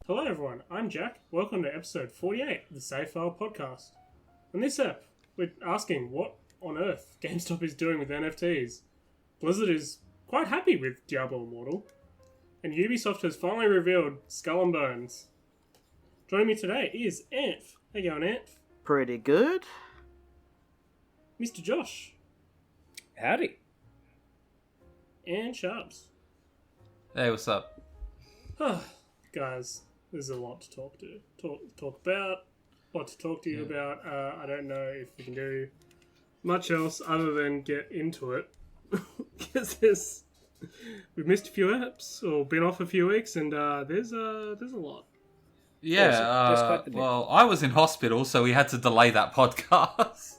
Hello everyone, I'm Jack. Welcome to episode 48 of the Save File podcast. On this ep, we're asking what on earth GameStop is doing with NFTs. Blizzard is quite happy with Diablo Immortal, and Ubisoft has finally revealed Skull and Bones. Joining me today is Anf. How you going, Anf? Pretty good. Mr. Josh. Howdy. And Sharps. Hey, what's up? Guys, there's a lot to talk about. What to talk to you about. I don't know if we can do much else other than get into it. Because we've missed a few apps, or been off a few weeks, and there's a lot. Yeah, well, I was in hospital, so we had to delay that podcast.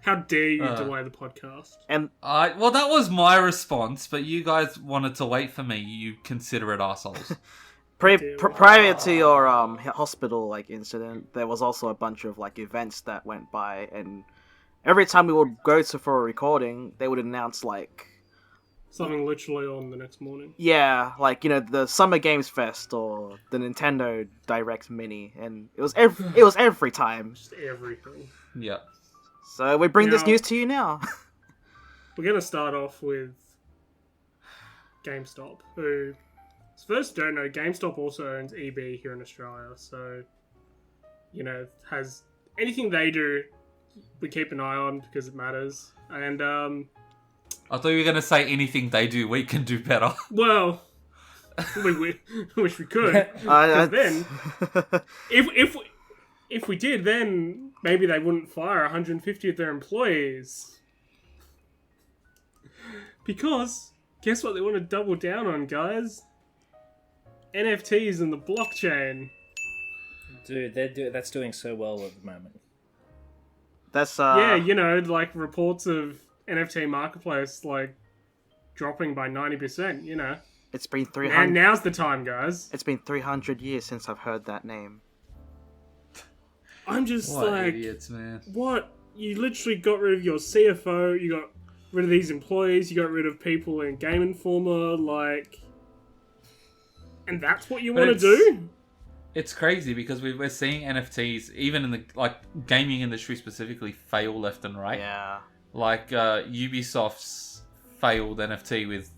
How dare you delay the podcast? And Well, that was my response, but you guys wanted to wait for me, you considerate assholes. prior to your hospital incident, there was also a bunch of events that went by, and every time we would go for a recording, they would announce something literally on the next morning. Yeah, the Summer Games Fest or the Nintendo Direct Mini, and it was every time. Just everything. Yeah. So we bring this news to you now. We're going to start off with GameStop, who, first don't know, GameStop also owns EB here in Australia, so, has anything they do, we keep an eye on because it matters. And, I thought you were going to say anything they do, we can do better. Well, we wish we could. Then, if we did, then maybe they wouldn't fire 150 of their employees. Because, guess what they want to double down on, guys? NFTs and the blockchain. Dude, that's doing so well at the moment. That's Yeah, reports of NFT marketplace, dropping by 90%, It's been 300. And now's the time, guys. It's been 300 years since I've heard that name. I'm just What idiots, man. What? You literally got rid of your CFO, you got rid of these employees, you got rid of people in Game Informer, and that's what you want to do? It's crazy because we're seeing NFTs, even in the gaming industry specifically, fail left and right. Yeah. Ubisoft's failed NFT with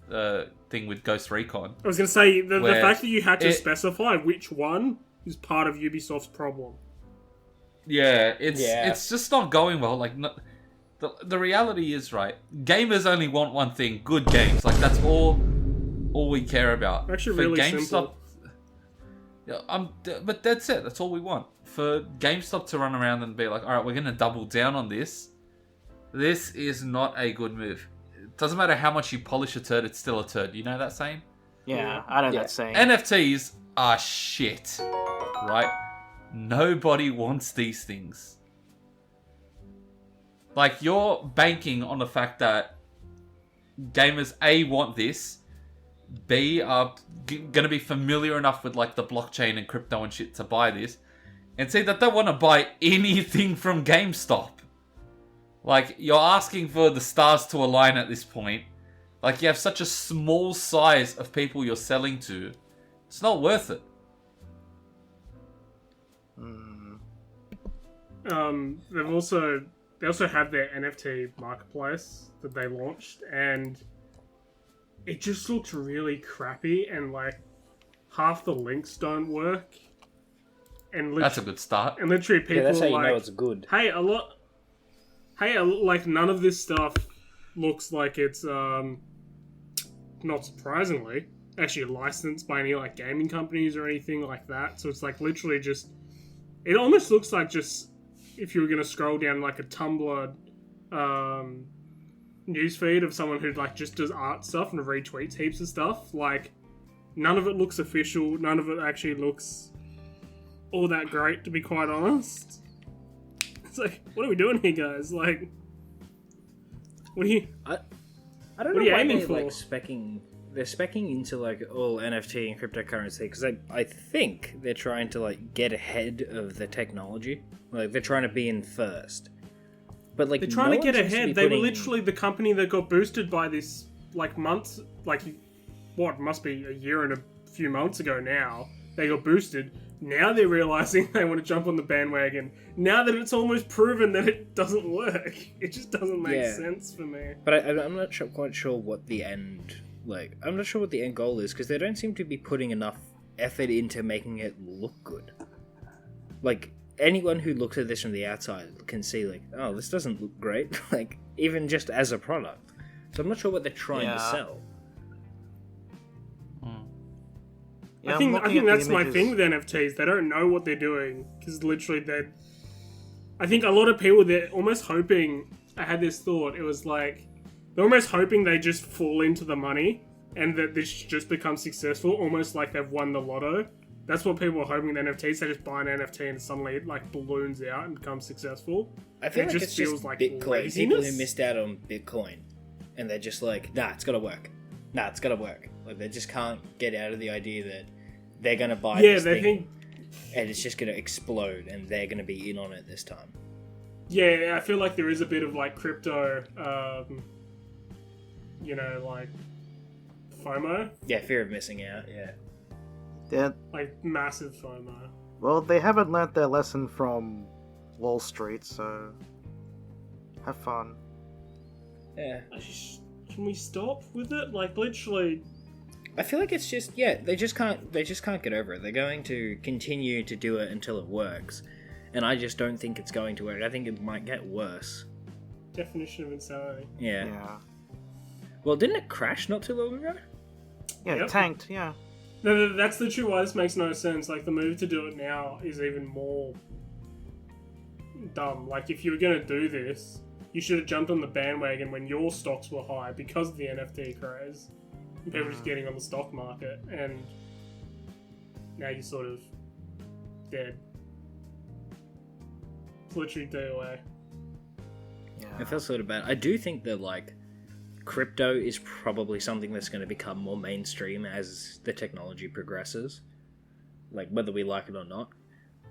thing with Ghost Recon. I was going to say, the fact that you had to specify which one is part of Ubisoft's problem. Yeah, it's just not going well. The reality is, right, gamers only want one thing: good games. That's all we care about. Actually, really simple. Yeah, but that's it. That's all we want. For GameStop to run around and be like, all right, we're going to double down on this. This is not a good move. It doesn't matter how much you polish a turd, it's still a turd. You know that saying? Yeah, I know that saying. NFTs are shit, right? Nobody wants these things. You're banking on the fact that gamers A want this, B are gonna be familiar enough with the blockchain and crypto and shit to buy this, and C that they want to buy anything from GameStop. You're asking for the stars to align at this point. You have such a small size of people you're selling to. It's not worth it. They also have their NFT marketplace that they launched, and it just looks really crappy, and half the links don't work. And that's a good start. And literally people that's how you are know it's good. None of this stuff looks like it's not surprisingly actually licensed by any gaming companies or anything like that. So it's literally just, it almost looks like just if you were going to scroll down a Tumblr newsfeed of someone who just does art stuff and retweets heaps of stuff. None of it looks official. None of it actually looks all that great, to be quite honest. It's what are we doing here, guys? What are you? I don't know why they're specking. They're specking into all NFT and cryptocurrency because I think they're trying to get ahead of the technology. They're trying to be in first. But they're trying to get ahead. They were literally the company that got boosted by this months, what must be a year and a few months ago now, they got boosted. Now they're realizing they want to jump on the bandwagon. Now that it's almost proven that it doesn't work, it just doesn't make sense for me. But I'm not quite sure what the end I'm not sure what the end goal is, because they don't seem to be putting enough effort into making it look good. Like, anyone who looks at this from the outside can see, like, oh, this doesn't look great. Like, even just as a product. So I'm not sure what they're trying to sell. Yeah, I think that's my thing with NFTs. They don't know what they're doing, because literally I think a lot of people, they're almost hoping... I had this thought, it was like... They're almost hoping they just fall into the money, and that this just becomes successful, almost like they've won the lotto. That's what people are hoping with NFTs. They just buy an NFT and suddenly it like balloons out and becomes successful. I feel like it's just like Bitcoin. Laziness. People who missed out on Bitcoin, and they're just like, nah, it's gotta work. Nah, it's gotta work. Like, they just can't get out of the idea that they're gonna buy this thing, and it's just gonna explode, and they're gonna be in on it this time. Yeah, I feel like there is a bit of like crypto, like FOMO. Yeah, fear of missing out. Yeah. Yeah. Like massive FOMO. Well, they haven't learnt their lesson from Wall Street, so have fun. Yeah. Can we stop with it? Like, literally. I feel like it's just they just can't get over it. They're going to continue to do it until it works, and I just don't think it's going to work. I think it might get worse. Definition of insanity. Yeah. Well, didn't it crash not too long ago? Yeah, it tanked. Yeah. No, that's literally why this makes no sense. Like, the move to do it now is even more dumb. Like, if you were going to do this, you should have jumped on the bandwagon when your stocks were high because of the NFT craze. And people were just getting on the stock market, and now you're sort of dead. It's literally DOA. Yeah. I feel sort of bad. I do think that, like, crypto is probably something that's going to become more mainstream as the technology progresses, like whether we like it or not.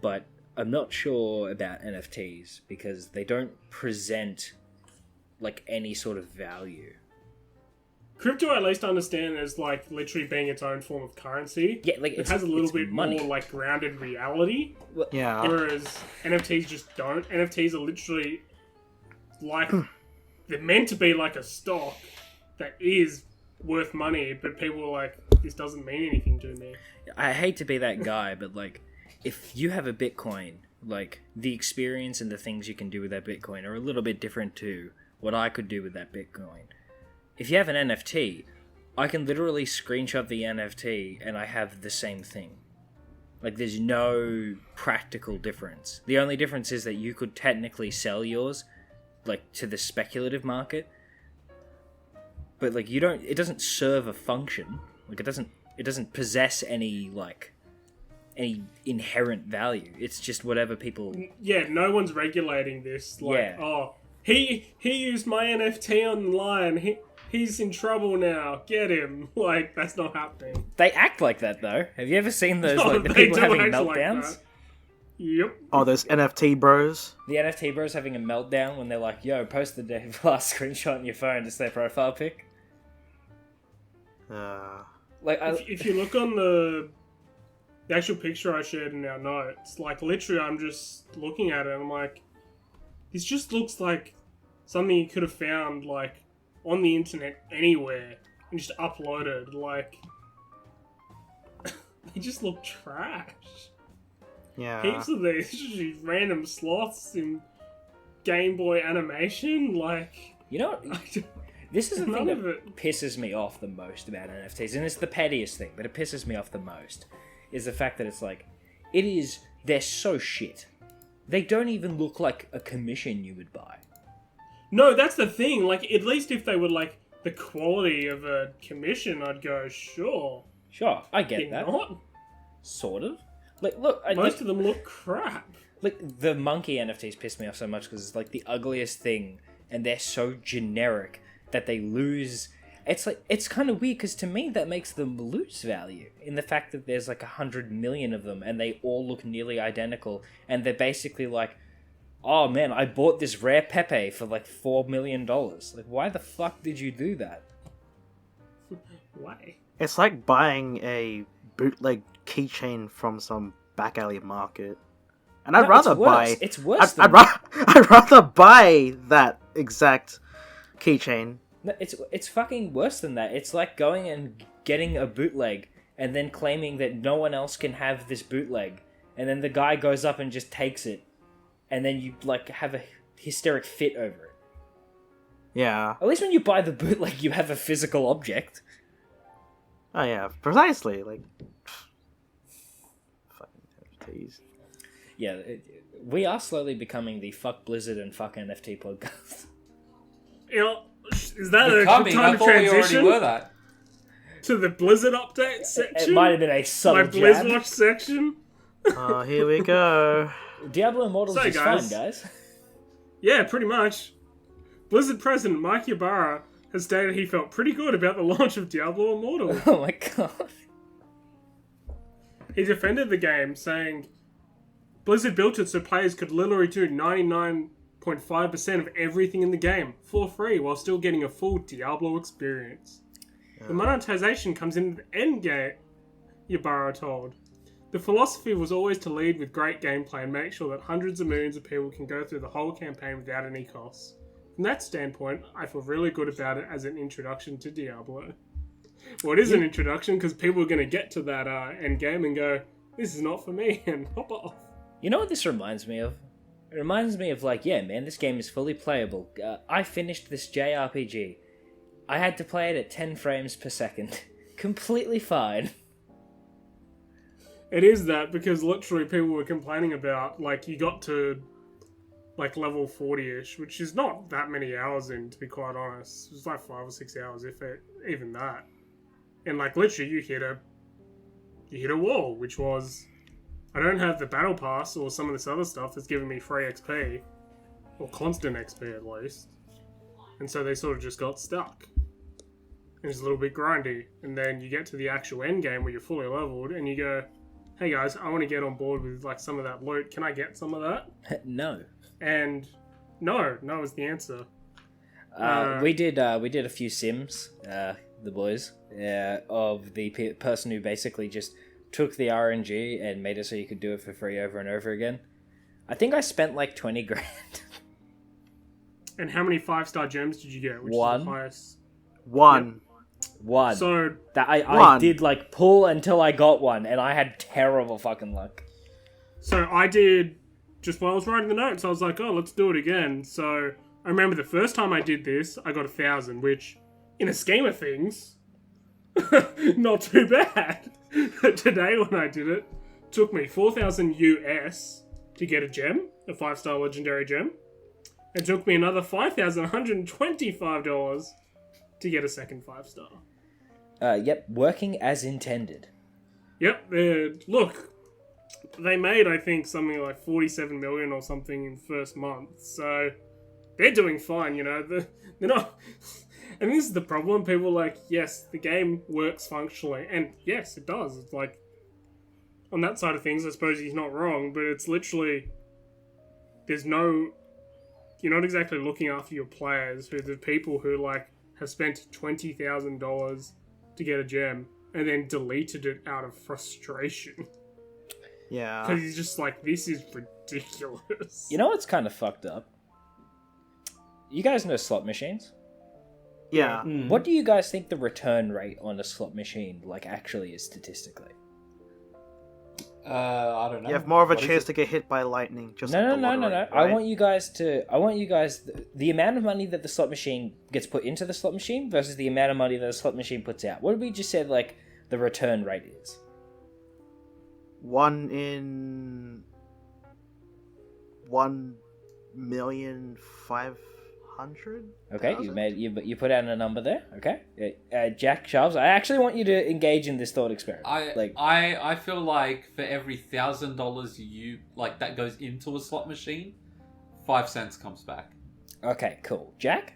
But I'm not sure about NFTs because they don't present like any sort of value. Crypto, at least, I understand as like literally being its own form of currency. Yeah, like it has a little bit money. more like grounded reality. Yeah. Whereas NFTs just don't. NFTs are literally like they're meant to be like a stock that is worth money, but people are like, this doesn't mean anything to me. I hate to be that guy, but like, if you have a Bitcoin, like the experience and the things you can do with that Bitcoin are a little bit different to what I could do with that Bitcoin. If you have an NFT, I can literally screenshot the NFT and I have the same thing. Like, there's no practical difference. The only difference is that you could technically sell yours, like, to the speculative market, but like it doesn't serve a function. Like, it doesn't possess any inherent value. It's just whatever people. Yeah, no one's regulating this. Like, he used my NFT online. He's in trouble now. Get him. Like, that's not happening. They act like that though. Have you ever seen those the people having meltdowns? Like, yep. Oh, those NFT bros. The NFT bros having a meltdown when they're like, "Yo, post the last screenshot on your phone, just their profile pic." Like, if you look on the actual picture I shared in our notes, like literally, I'm just looking at it and I'm like, this just looks like something you could have found like on the internet anywhere and just uploaded. Like, they just look trash. Yeah. Heaps of these random sloths in Game Boy animation, like... You know what? This is the thing that pisses me off the most about NFTs, and it's the pettiest thing, but it pisses me off the most, is the fact that it's like, they're so shit. They don't even look like a commission you would buy. No, that's the thing. Like, at least if they were, like, the quality of a commission, I'd go, sure. Sure, I get that. Not. Sort of. Like, look, most of them look crap. Like, the monkey NFTs piss me off so much because it's like the ugliest thing, and they're so generic that they lose. It's like, it's kind of weird because to me that makes them lose value in the fact that there's like 100 million of them and they all look nearly identical, and they're basically like, oh man, I bought this rare Pepe for like $4 million. Like, why the fuck did you do that? Why? It's like buying a bootleg keychain from some back alley market. And I'd rather buy... It's worse than I'd rather buy that exact keychain. No, it's fucking worse than that. It's like going and getting a bootleg and then claiming that no one else can have this bootleg. And then the guy goes up and just takes it. And then you, like, have a hysteric fit over it. Yeah. At least when you buy the bootleg, you have a physical object. Oh, yeah. Precisely. Like... Fucking NFTs. Yeah, we are slowly becoming the fuck Blizzard and fuck NFT podcast. You know, is that Becoming? a good time I to thought we already transition were that. to the Blizzard update section? It might have been a subtle My jab. BlizzWatch section. Oh, here we go. Diablo Immortals is guys. fun, guys. Yeah, pretty much. Blizzard president Mike Ybarra has stated he felt pretty good about the launch of Diablo Immortal. Oh my god. He defended the game, saying, Blizzard built it so players could literally do 99.5% of everything in the game for free while still getting a full Diablo experience. The monetization comes in the end game, Ybarra told. The philosophy was always to lead with great gameplay and make sure that hundreds of millions of people can go through the whole campaign without any costs. From that standpoint, I feel really good about it as an introduction to Diablo. Well, it is an introduction because people are going to get to that end game and go, this is not for me, and hop off. You know what this reminds me of? It reminds me of, like, yeah, man, this game is fully playable. I finished this JRPG. I had to play it at 10 frames per second. Completely fine. It is that, because literally people were complaining about, like, you got to, like, level 40-ish, which is not that many hours in, to be quite honest. It was like 5 or 6 hours, if it, even that. And, like, literally you hit a wall, which was... I don't have the battle pass or some of this other stuff that's giving me free XP. Or constant XP, at least. And so they sort of just got stuck. And it's a little bit grindy. And then you get to the actual end game where you're fully leveled, and you go, hey guys, I want to get on board with, like, some of that loot. Can I get some of that? No. And no is the answer. We did a few sims, the boys, of the person who basically just took the RNG and made it so you could do it for free over and over again. I think I spent like 20 grand. And how many 5-star gems did you get? Which One. Is the highest? One. Yep. One. So that I did like pull until I got one, and I had terrible fucking luck. So I did, just while I was writing the notes, I was like, oh, let's do it again. So I remember the first time I did this, I got 1,000, which, in a scheme of things, not too bad. Today when I did it, took me 4,000 US to get a gem, a 5-star legendary gem. It took me another $5,125 to get a second 5-star. Yep, working as intended. Yep, look, they made, I think, something like 47 million or something in the first month, so they're doing fine, you know, they're not... And this is the problem, people are like, yes, the game works functionally, and yes, it does. It's like, on that side of things, I suppose he's not wrong, but it's literally, you're not exactly looking after your players, who the people who, like, have spent $20,000 to get a gem, and then deleted it out of frustration. Yeah. Because he's just like, this is ridiculous. You know what's kind of fucked up? You guys know slot machines? Yeah. Mm. What do you guys think the return rate on a slot machine, like, actually is statistically? I don't know. You have more of a What is chance it? to get hit by lightning. Just No. like the lottery, I right? want you guys, the amount of money that the slot machine gets put into the slot machine versus the amount of money that the slot machine puts out. What did we just said, like, the return rate is? 1 in 1,500,000. Okay, you put out a number there. Okay, Jack Sharps, I actually want you to engage in this thought experiment. I feel like for every $1,000 you like that goes into a slot machine, 5 cents comes back. Okay, cool. Jack?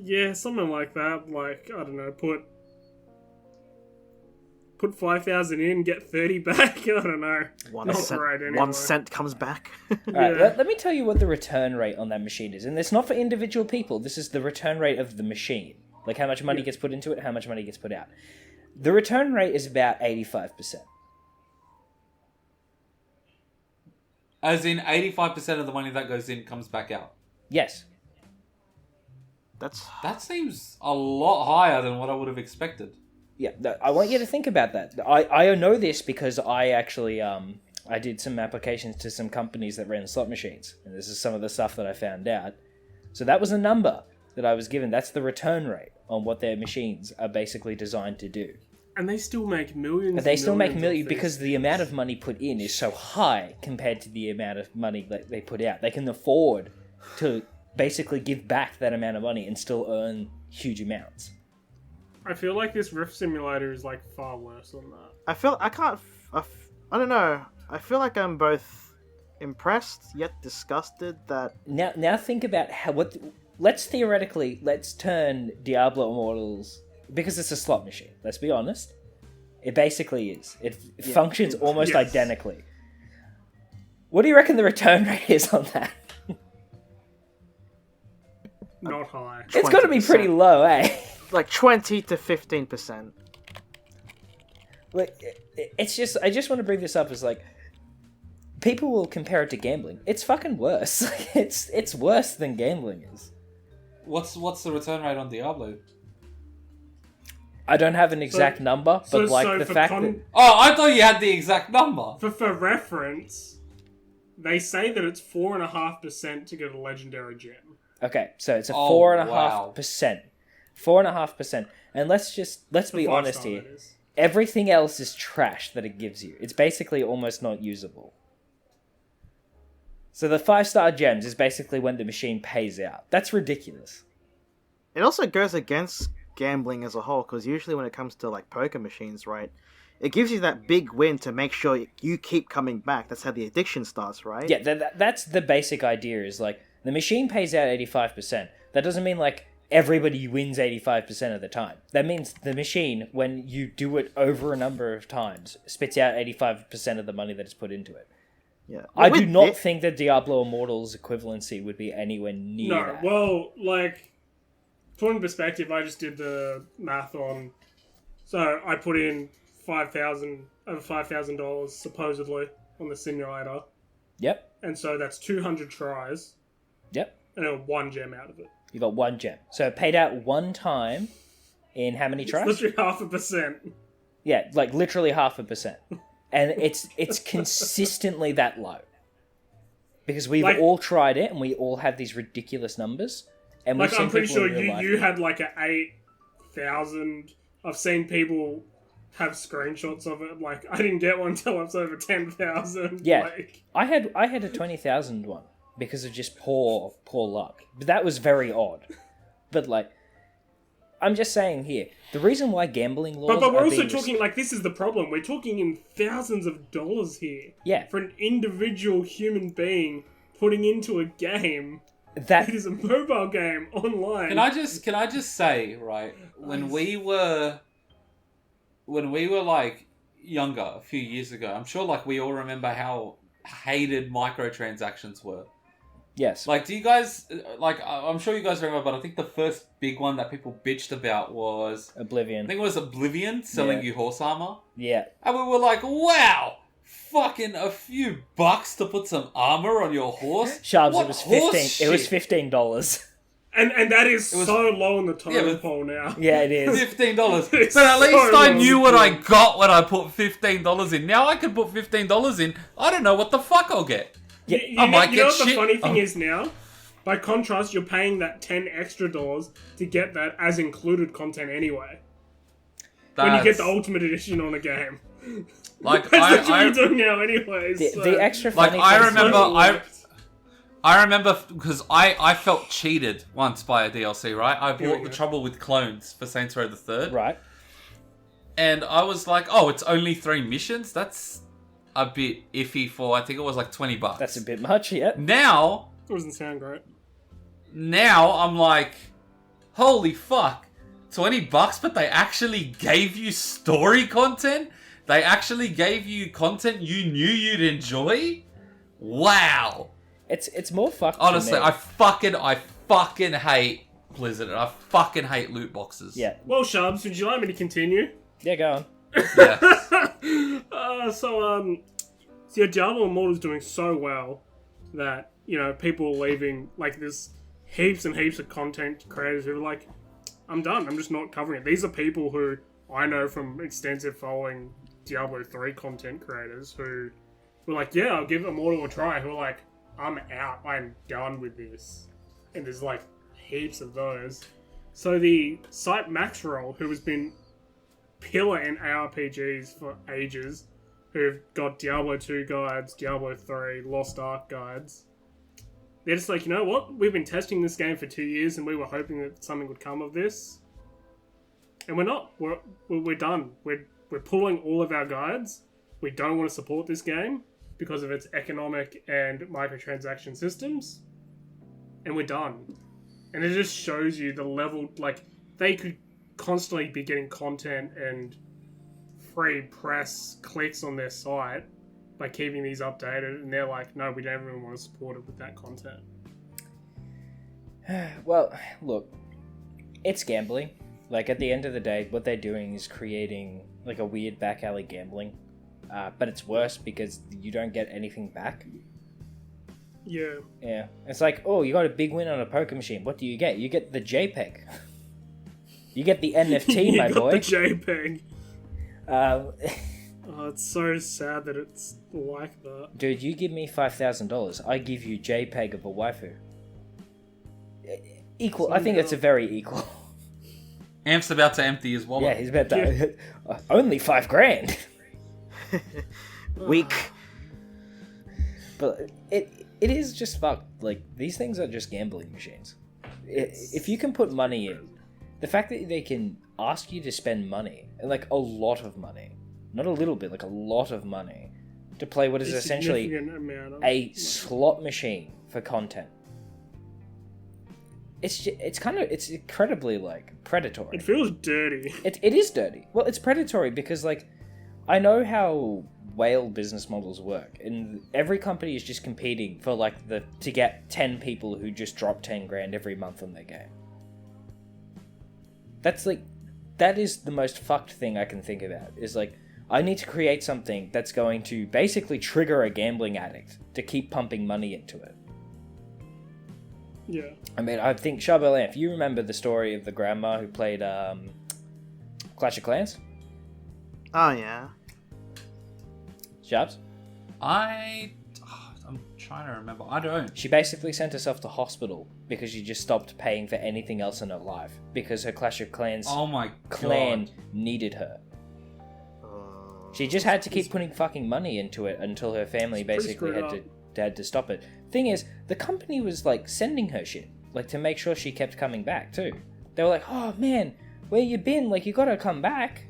Yeah, something like that. Like, I don't know, put 5,000 in, get 30 back. I don't know. 1 cent comes back. Alright, let me tell you what the return rate on that machine is. And it's not for individual people. This is the return rate of the machine. Like how much money gets put into it, how much money gets put out. The return rate is about 85%. As in 85% of the money that goes in comes back out. Yes. That seems a lot higher than what I would have expected. Yeah, I want you to think about that. I know this because I actually I did some applications to some companies that ran slot machines, and this is some of the stuff that I found out. So that was a number that I was given. That's the return rate on what their machines are basically designed to do. And they still make millions. They still make millions because the amount of money put in is so high compared to the amount of money that they put out. They can afford to basically give back that amount of money and still earn huge amounts. I feel like this Rift Simulator is like far worse than that. I don't know. I feel like I'm both impressed yet disgusted that... Now think about let's turn Diablo Immortals, because it's a slot machine, let's be honest. It basically is. It functions almost identically. What do you reckon the return rate is on that? Not high. It's got to be pretty low, eh? Like 20 to 15%. Like, it's just, I just want to bring this up as like, people will compare it to gambling. It's fucking worse. It's worse than gambling is. What's the return rate on Diablo? I don't have an exact number, but the fact that... Oh, I thought you had the exact number. For reference, they say that it's 4.5% to get a legendary gem. Okay, so it's a 4.5%. 4.5%. And let's be honest here. Everything else is trash that it gives you. It's basically almost not usable. So the 5-star gems is basically when the machine pays out. That's ridiculous. It also goes against gambling as a whole, because usually when it comes to like poker machines, right, it gives you that big win to make sure you keep coming back. That's how the addiction starts, right? Yeah, that's the basic idea, is like, the machine pays out 85%. That doesn't mean like everybody wins 85% of the time. That means the machine, when you do it over a number of times, spits out 85% of the money that is put into it. Yeah. I do not think that Diablo Immortals equivalency would be anywhere near that. Well, like, put in perspective, I just did the math on... So, I put in over $5,000, supposedly, on the simulator. Yep. And so that's 200 tries. Yep. And I got 1 gem out of it. You got 1 gem. So it paid out 1 time in how many tries? It's literally 0.5%. Yeah, like literally 0.5%. And it's consistently that low. Because we've all tried it and we all have these ridiculous numbers. And like, I'm pretty sure you had like a 8,000. I've seen people have screenshots of it. Like, I didn't get one until I was over 10,000. Yeah. Like... I had a 20,000 one because of just poor luck. But that was very odd. But like, I'm just saying here, the reason why gambling laws but we're also talking, like, this is the problem. We're talking in thousands of dollars here. Yeah. For an individual human being putting into a game that it is a mobile game online. Can I just say, right, when we were like younger a few years ago, I'm sure like we all remember how hated microtransactions were. Yes. Like, do you guys, like, I'm sure you guys remember, but I think the first big one that people bitched about was... Oblivion. I think it was Oblivion selling you horse armor. Yeah. And we were like, wow, fucking a few bucks to put some armor on your horse? Sharps, it was $15. It was $15. And that is so low on the totem pole now. Yeah, it is. $15. But at least I knew what I got when I put $15 in. Now I can put $15 in. I don't know what the fuck I'll get. Yeah, you know what the funny thing is now? By contrast, you're paying that $10 extra to get that as included content anyway. When you get the Ultimate Edition on a game. Like, that's what you're doing now anyways. The extra funny I remember because I felt cheated once by a DLC, right? I bought The Trouble with Clones for Saints Row the Third. Right. And I was like, oh, it's only 3 missions? That's a bit iffy for, I think it was like $20. That's a bit much, yeah. Now... It doesn't sound great. Now, I'm like, holy fuck. $20, but they actually gave you story content? They actually gave you content you knew you'd enjoy? Wow. It's more fucked. Honestly, I fucking hate Blizzard, and I fucking hate loot boxes. Yeah. Well, Shubs, would you like me to continue? Yeah, go on. Yeah. So yeah, Diablo Immortal is doing so well that, you know, people are leaving, like, there's heaps and heaps of content creators who are like, I'm done, I'm just not covering it. These are people who I know from extensive following Diablo 3 content creators who were like, yeah, I'll give Immortal a try, who are like, I'm out, I'm done with this. And there's, like, heaps of those. So the site Maxroll, who has been pillar in ARPGs for ages, who've got Diablo 2 guides, Diablo 3, Lost Ark guides. They're just like, you know what? We've been testing this game for 2 years and we were hoping that something would come of this. And we're not. We're done. We're pulling all of our guides. We don't want to support this game because of its economic and microtransaction systems. And we're done. And it just shows you the level, like, they could constantly be getting content and free press clicks on their site by keeping these updated, and they're like, no, we don't even want to support it with that content. Well, look, it's gambling. Like, at the end of the day, what they're doing is creating, like, a weird back alley gambling. But it's worse because you don't get anything back. Yeah. Yeah. It's like, oh, you got a big win on a poker machine. What do you get? You get the JPEG. You get the NFT, my boy. You got the JPEG. Oh, it's so sad that it's like that. Dude, you give me $5,000, I give you JPEG of a waifu. Equal. I think it's a very equal. Amp's about to empty his wallet. Yeah, he's about to. Only $5,000. Weak. But it is just fucked. Like, these things are just gambling machines. If you can put money in, the fact that they can ask you to spend money, like a lot of money, not a little bit, like a lot of money, to play what is essentially a slot machine for content. It's incredibly, like, predatory. It feels dirty. It is dirty. Well, it's predatory because, like, I know how whale business models work, and every company is just competing for, like, to get 10 people who just drop $10,000 every month on their game. That is the most fucked thing I can think about, is like, I need to create something that's going to basically trigger a gambling addict to keep pumping money into it. Yeah. I mean, I think, Charbel, Anf, you remember the story of the grandma who played Clash of Clans? Oh, yeah. Charbs? I'm trying to remember. I don't. She basically sent herself to hospital because she just stopped paying for anything else in her life because her Clash of Clans clan needed her. She just had to keep putting fucking money into it until her family basically had to stop it. Thing is, the company was, like, sending her shit, like, to make sure she kept coming back too. They were like, oh man, where you been? Like, you gotta come back.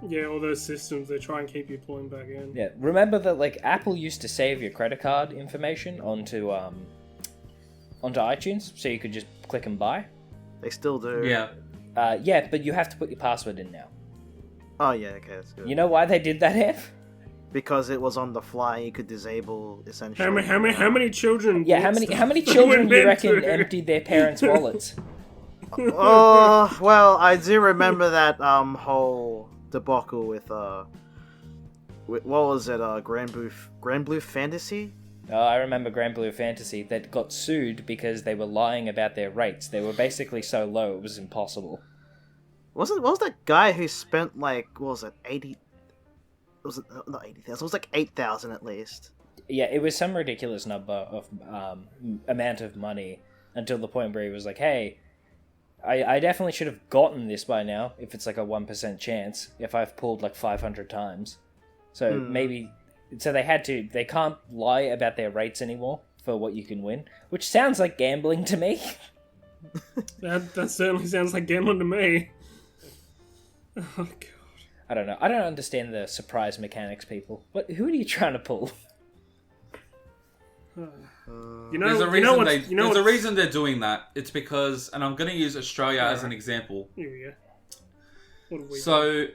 Yeah, all those systems, they try and keep you pulling back in. Yeah, remember that, like, Apple used to save your credit card information onto iTunes, so you could just click and buy? They still do. Yeah. Yeah, but you have to put your password in now. Oh, yeah, okay, that's good. You know why they did that, Ev? Because it was on the fly, you could disable, essentially. How many children... Yeah, how many children do you reckon emptied their parents' wallets? Oh, well, I do remember that whole debacle with what was it, Grand Blue Fantasy? Oh, I remember Grand Blue Fantasy that got sued because they were lying about their rates. They were basically so low it was impossible. What was that guy who spent, like, what was it, 80... Was it not 80,000? It was like 8,000 at least. Yeah, it was some ridiculous number of amount of money until the point where he was like, "Hey, I definitely should have gotten this by now if it's like a 1% chance if I've pulled like 500 times." So maybe they can't lie about their rates anymore for what you can win, which sounds like gambling to me. That certainly sounds like gambling to me. Oh god. I don't know. I don't understand the surprise mechanics, people. Who are you trying to pull? There's a reason they're doing that. It's because, and I'm going to use Australia as an example. Here we go. So,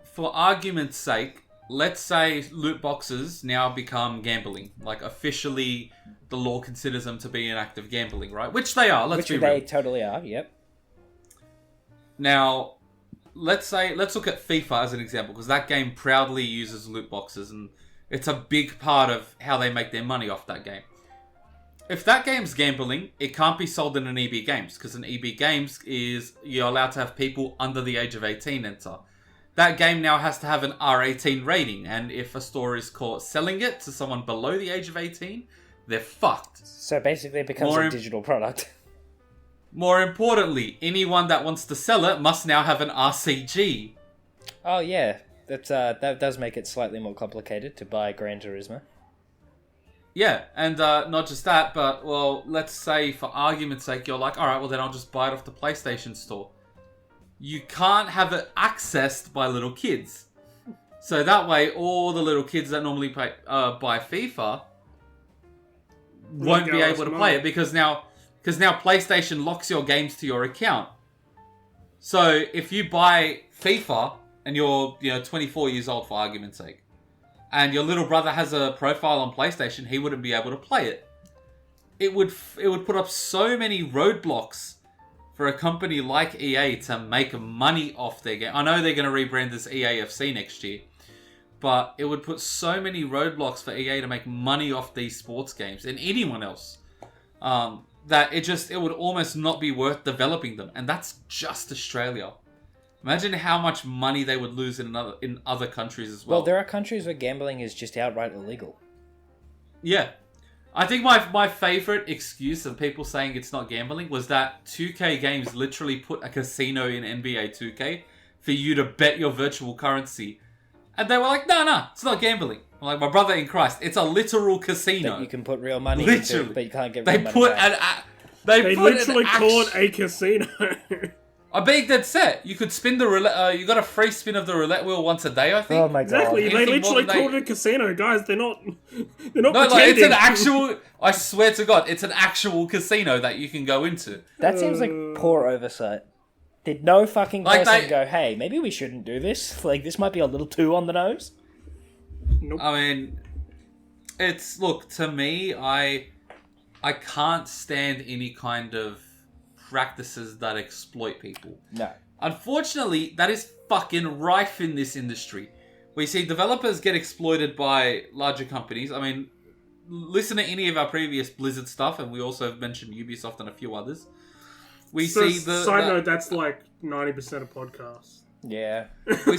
for argument's sake, let's say loot boxes now become gambling. Like, officially, the law considers them to be an act of gambling, right? Which they are, let's be real. Which they totally are, yep. Now, let's look at FIFA as an example, because that game proudly uses loot boxes, and it's a big part of how they make their money off that game. If that game's gambling, it can't be sold in an EB Games, because an EB Games is you're allowed to have people under the age of 18 enter. That game now has to have an R18 rating, and if a store is caught selling it to someone below the age of 18, they're fucked. So basically it becomes a digital product. More importantly, anyone that wants to sell it must now have an RCG. Oh yeah, that does make it slightly more complicated to buy Gran Turismo. Yeah, and not just that, but, well, let's say for argument's sake, you're like, alright, well then I'll just buy it off the PlayStation Store. You can't have it accessed by little kids. So that way, all the little kids that normally buy FIFA won't be able to play it, because now PlayStation locks your games to your account. So if you buy FIFA and you're 24 years old, for argument's sake, and your little brother has a profile on PlayStation, he wouldn't be able to play it. It would put up so many roadblocks for a company like EA to make money off their game. I know they're going to rebrand this EAFC next year, but it would put so many roadblocks for EA to make money off these sports games and anyone else, that it would almost not be worth developing them. And that's just Australia. Imagine how much money they would lose in other countries as well. Well, there are countries where gambling is just outright illegal. Yeah. I think my favourite excuse of people saying it's not gambling was that 2K Games literally put a casino in NBA 2K for you to bet your virtual currency. And they were like, no, it's not gambling. I'm like, my brother in Christ, it's a literal casino. That you can put real money literally. into, but you can't get real money back. They literally call it a casino. I'm being dead set. You could spin the roulette. You got a free spin of the roulette wheel once a day, I think. Oh my god! Exactly. They literally called it a casino, guys. They're not. No, like, it's an actual. I swear to God, it's an actual casino that you can go into. That seems like poor oversight. Did no fucking person go, "Hey, maybe we shouldn't do this. Like, this might be a little too on the nose." Nope. I mean, to me, I can't stand any kind of practices that exploit people. No. Unfortunately, that is fucking rife in this industry. We see developers get exploited by larger companies. I mean, listen to any of our previous Blizzard stuff, and we also have mentioned Ubisoft and a few others. Side note, that's like 90% of podcasts. Yeah. We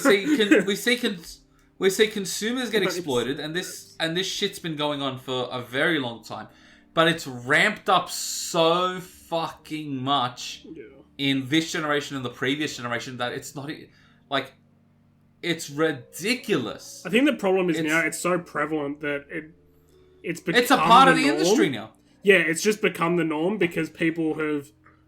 see consumers get exploited, and this shit's been going on for a very long time. But it's ramped up so fucking much in this generation and the previous generation that it's not, like, it's ridiculous. I think the problem is now it's so prevalent that it's become it's a part of the norm. industry now. Yeah, it's just become the norm because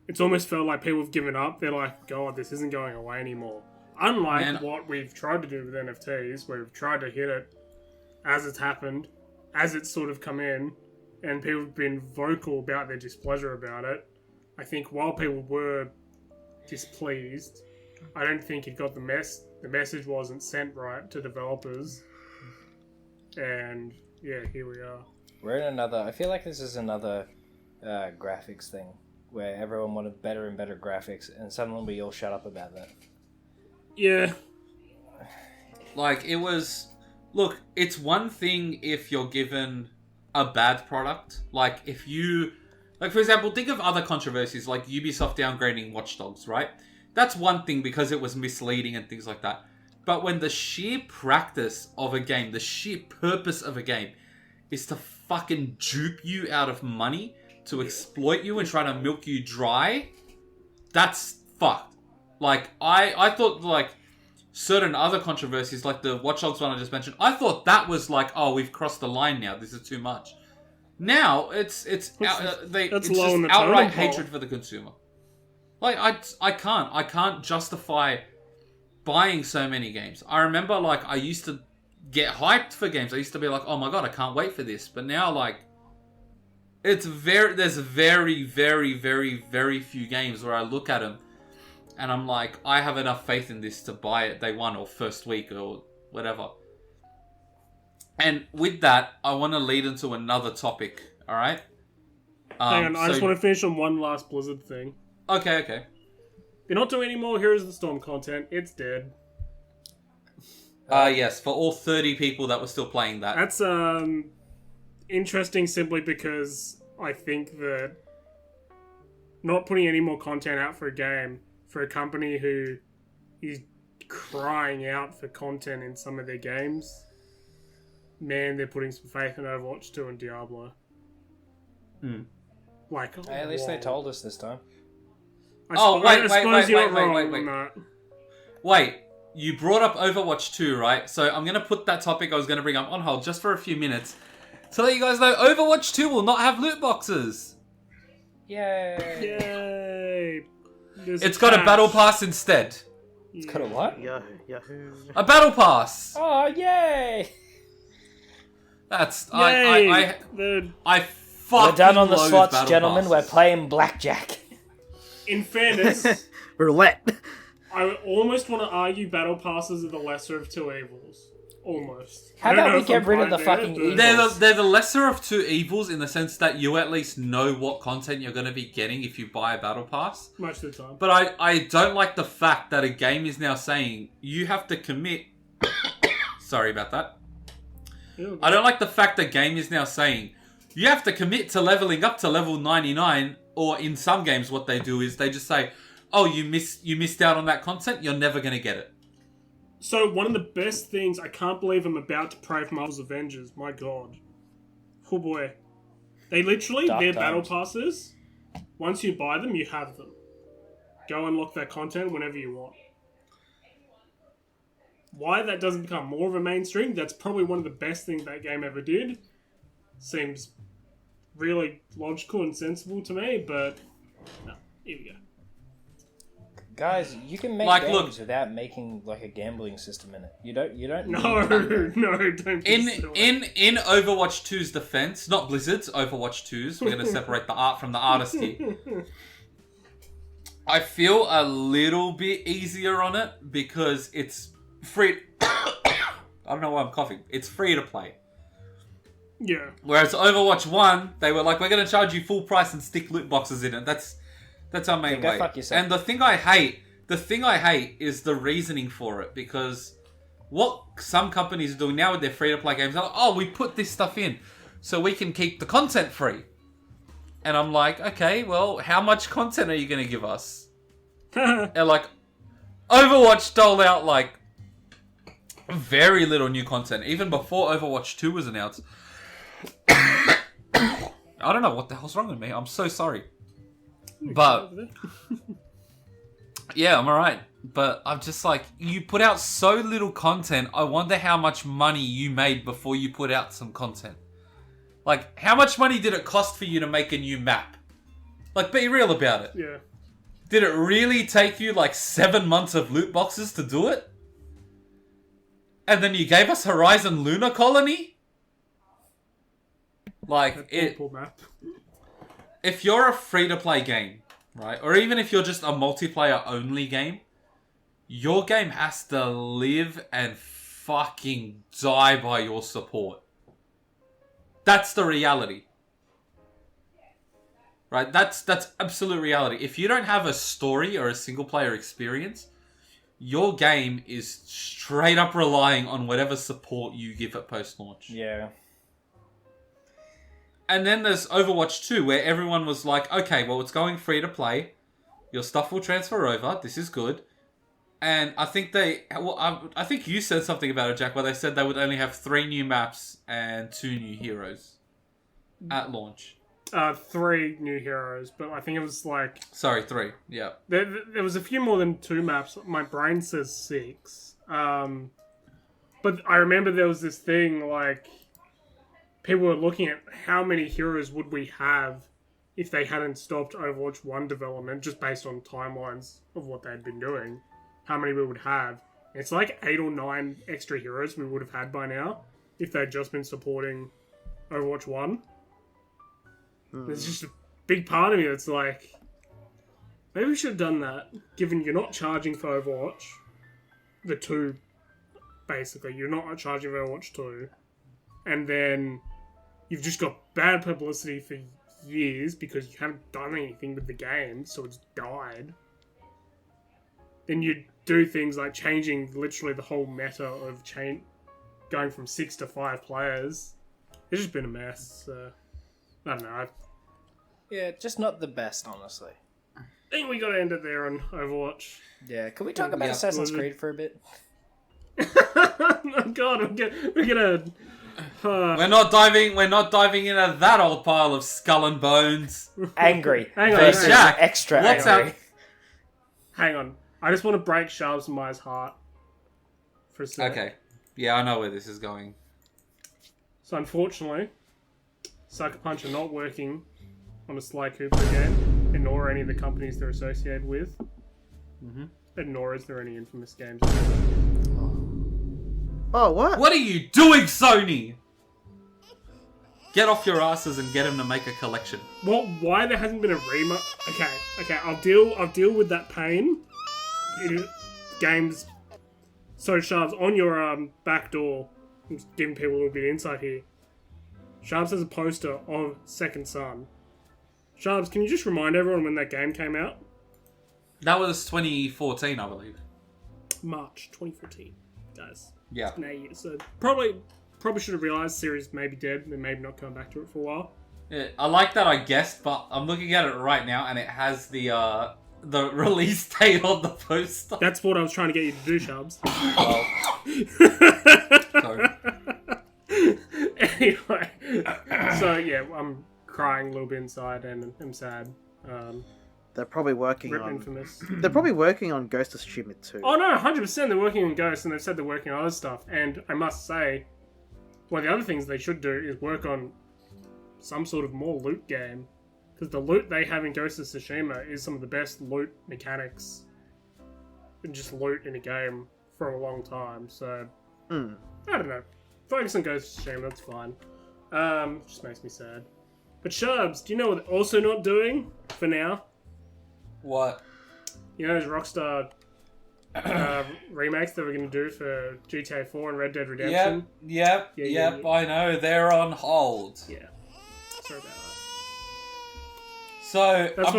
it's almost felt like people have given up. They're like, God, this isn't going away anymore. Unlike what we've tried to do with NFTs, where we've tried to hit it as it's happened, as it's sort of come in, and people have been vocal about their displeasure about it. I think while people were displeased, I don't think it got the message wasn't sent right to developers. And yeah, here we are. We're in I feel like this is another graphics thing where everyone wanted better and better graphics, and suddenly we all shut up about that. Yeah. Like, it was... Look, it's one thing if you're given a bad product. Like, if you... Like, for example, think of other controversies, like Ubisoft downgrading Watch Dogs, right? That's one thing because it was misleading and things like that. But when the sheer practice of a game, the sheer purpose of a game, is to fucking dupe you out of money, to exploit you and try to milk you dry, that's fucked. Like, I thought, like, certain other controversies, like the Watch Dogs one I just mentioned, I thought that was like, oh, we've crossed the line now, this is too much. Now, it's just outright hatred for the consumer. Like, I can't justify buying so many games. I remember, like, I used to get hyped for games. I used to be like, oh my god, I can't wait for this. But now, like, there's very, very, very, very few games where I look at them and I'm like, I have enough faith in this to buy it day one or first week or whatever. And with that, I want to lead into another topic, alright? Hang on, I just want to finish on one last Blizzard thing. Okay. They're not doing any more Heroes of the Storm content. It's dead. Yes, for all 30 people that were still playing that. That's interesting simply because I think that not putting any more content out for a game for a company who is crying out for content in some of their games, man, they're putting some faith in Overwatch 2 and Diablo. Like, Hey, at least they told us this time. Wait, you brought up Overwatch 2, right? So I'm going to put that topic I was going to bring up on hold just for a few minutes to let you guys know Overwatch 2 will not have loot boxes. Yay! It's got a battle pass instead. It's got a what? Yahoo! A battle pass. Oh, yay! That's Yay! I fucking We're done on the loathe slots, battle gentlemen. passes. We're playing blackjack. In fairness, Roulette. I almost want to argue battle passes are the lesser of two evils. Almost. How about we get rid of the fucking evils? They're the lesser of two evils in the sense that you at least know what content you're going to be getting if you buy a battle pass. Most of the time. But I don't like the fact that a game is now saying you have to commit... Sorry about that. I don't like the fact that game is now saying you have to commit to leveling up to level 99, or in some games what they do is they just say, oh, you missed out on that content, you're never going to get it. So, one of the best things, I can't believe I'm about to pray for Marvel's Avengers, my god. Oh boy. They literally, their battle passes, once you buy them, you have them. Go unlock that content whenever you want. Why that doesn't become more of a mainstream, that's probably one of the best things that game ever did. Seems really logical and sensible to me, but no, here we go. Guys, you can make games without making like a gambling system in it. You don't No, don't be silly. In Overwatch 2's defense, not Blizzard's, Overwatch 2's, we're going to separate the art from the artist here. I feel a little bit easier on it because it's free. I don't know why I'm coughing. It's free to play. Yeah. Whereas Overwatch 1, they were like, we're going to charge you full price and stick loot boxes in it. That's our main way. Fuck yourself. And the thing I hate is the reasoning for it, because what some companies are doing now with their free-to-play games, they're like, oh, we put this stuff in so we can keep the content free. And I'm like, okay, well, how much content are you going to give us? And like, Overwatch doled out like very little new content, even before Overwatch 2 was announced. I don't know what the hell's wrong with me. I'm so sorry. But yeah, I'm alright. But I'm just like, you put out so little content. I wonder how much money you made before you put out some content. Like, how much money did it cost for you to make a new map? Like, be real about it. Yeah. Did it really take you like 7 months of loot boxes to do it? And then you gave us Horizon Lunar Colony? Like, map. If you're a free-to-play game, right, or even if you're just a multiplayer-only game, your game has to live and fucking die by your support. That's the reality. Right? That's absolute reality. If you don't have a story or a single-player experience, your game is straight up relying on whatever support you give it post-launch. Yeah. And then there's Overwatch 2, where everyone was like, okay, well, it's going free to play. Your stuff will transfer over. This is good. And I think I think you said something about it, Jack, where they said they would only have 3 new maps and 2 new heroes at launch. 3 new heroes, but I think it was like... Sorry, 3, yeah. There was a few more than 2 maps. My brain says 6. But I remember there was this thing, like... People were looking at how many heroes would we have if they hadn't stopped Overwatch 1 development, just based on timelines of what they'd been doing. How many we would have. It's like 8 or 9 extra heroes we would have had by now if they'd just been supporting Overwatch 1. There's just a big part of me that's like, maybe we should have done that, given you're not charging for Overwatch. The 2, basically. You're not charging for Overwatch 2. And then you've just got bad publicity for years because you haven't done anything with the game, so it's died. then you do things like changing literally the whole meta of going from 6 to 5 players. It's just been a mess. So, I don't know. Yeah, just not the best, honestly. I think we got to end it there on Overwatch. Yeah, can we talk about Assassin's Creed for a bit? Oh God, we're gonna. We're not diving into that old pile of skull and bones. Angry. Hang on, versus Jack, extra what's angry. up? Hang on. I just want to break Sharps Mai's heart for a second. Okay. Yeah, I know where this is going. So unfortunately, Sucker Punch are not working on a Sly Cooper game, and nor any of the companies they're associated with. Mm-hmm. And nor is there any Infamous games. Oh, what? What are you doing, Sony? Get off your asses and get him to make a collection. Well, why there hasn't been a remake? Okay, I'll deal with that pain. Games. So Sharps, on your back door, I'm just giving people a little bit of insight here. Sharps has a poster of Second Son. Sharps, can you just remind everyone when that game came out? That was 2014, I believe. March 2014, guys. Yeah. Now, so probably should have realised series may be dead and maybe not come back to it for a while. Yeah, I like that I guessed, but I'm looking at it right now and it has the release date on the poster. That's what I was trying to get you to do, Sharps. Sorry. Anyway, so yeah, I'm crying a little bit inside and I'm sad. They're probably working Rip on. Infamous. They're probably working on Ghost of Tsushima 2. Oh no, 100% they're working on Ghost and they've said they're working on other stuff. And I must say, one of the other things they should do is work on some sort of more loot game. Because the loot they have in Ghost of Tsushima is some of the best loot mechanics. And just loot in a game for a long time. So, I don't know. Focus on Ghost of Tsushima, that's fine. Just makes me sad. But Sharps, do you know what they're also not doing for now? What? You know those Rockstar remakes that we're going to do for GTA 4 and Red Dead Redemption? Yep, I know. They're on hold. Yeah. Sorry about that. So, That's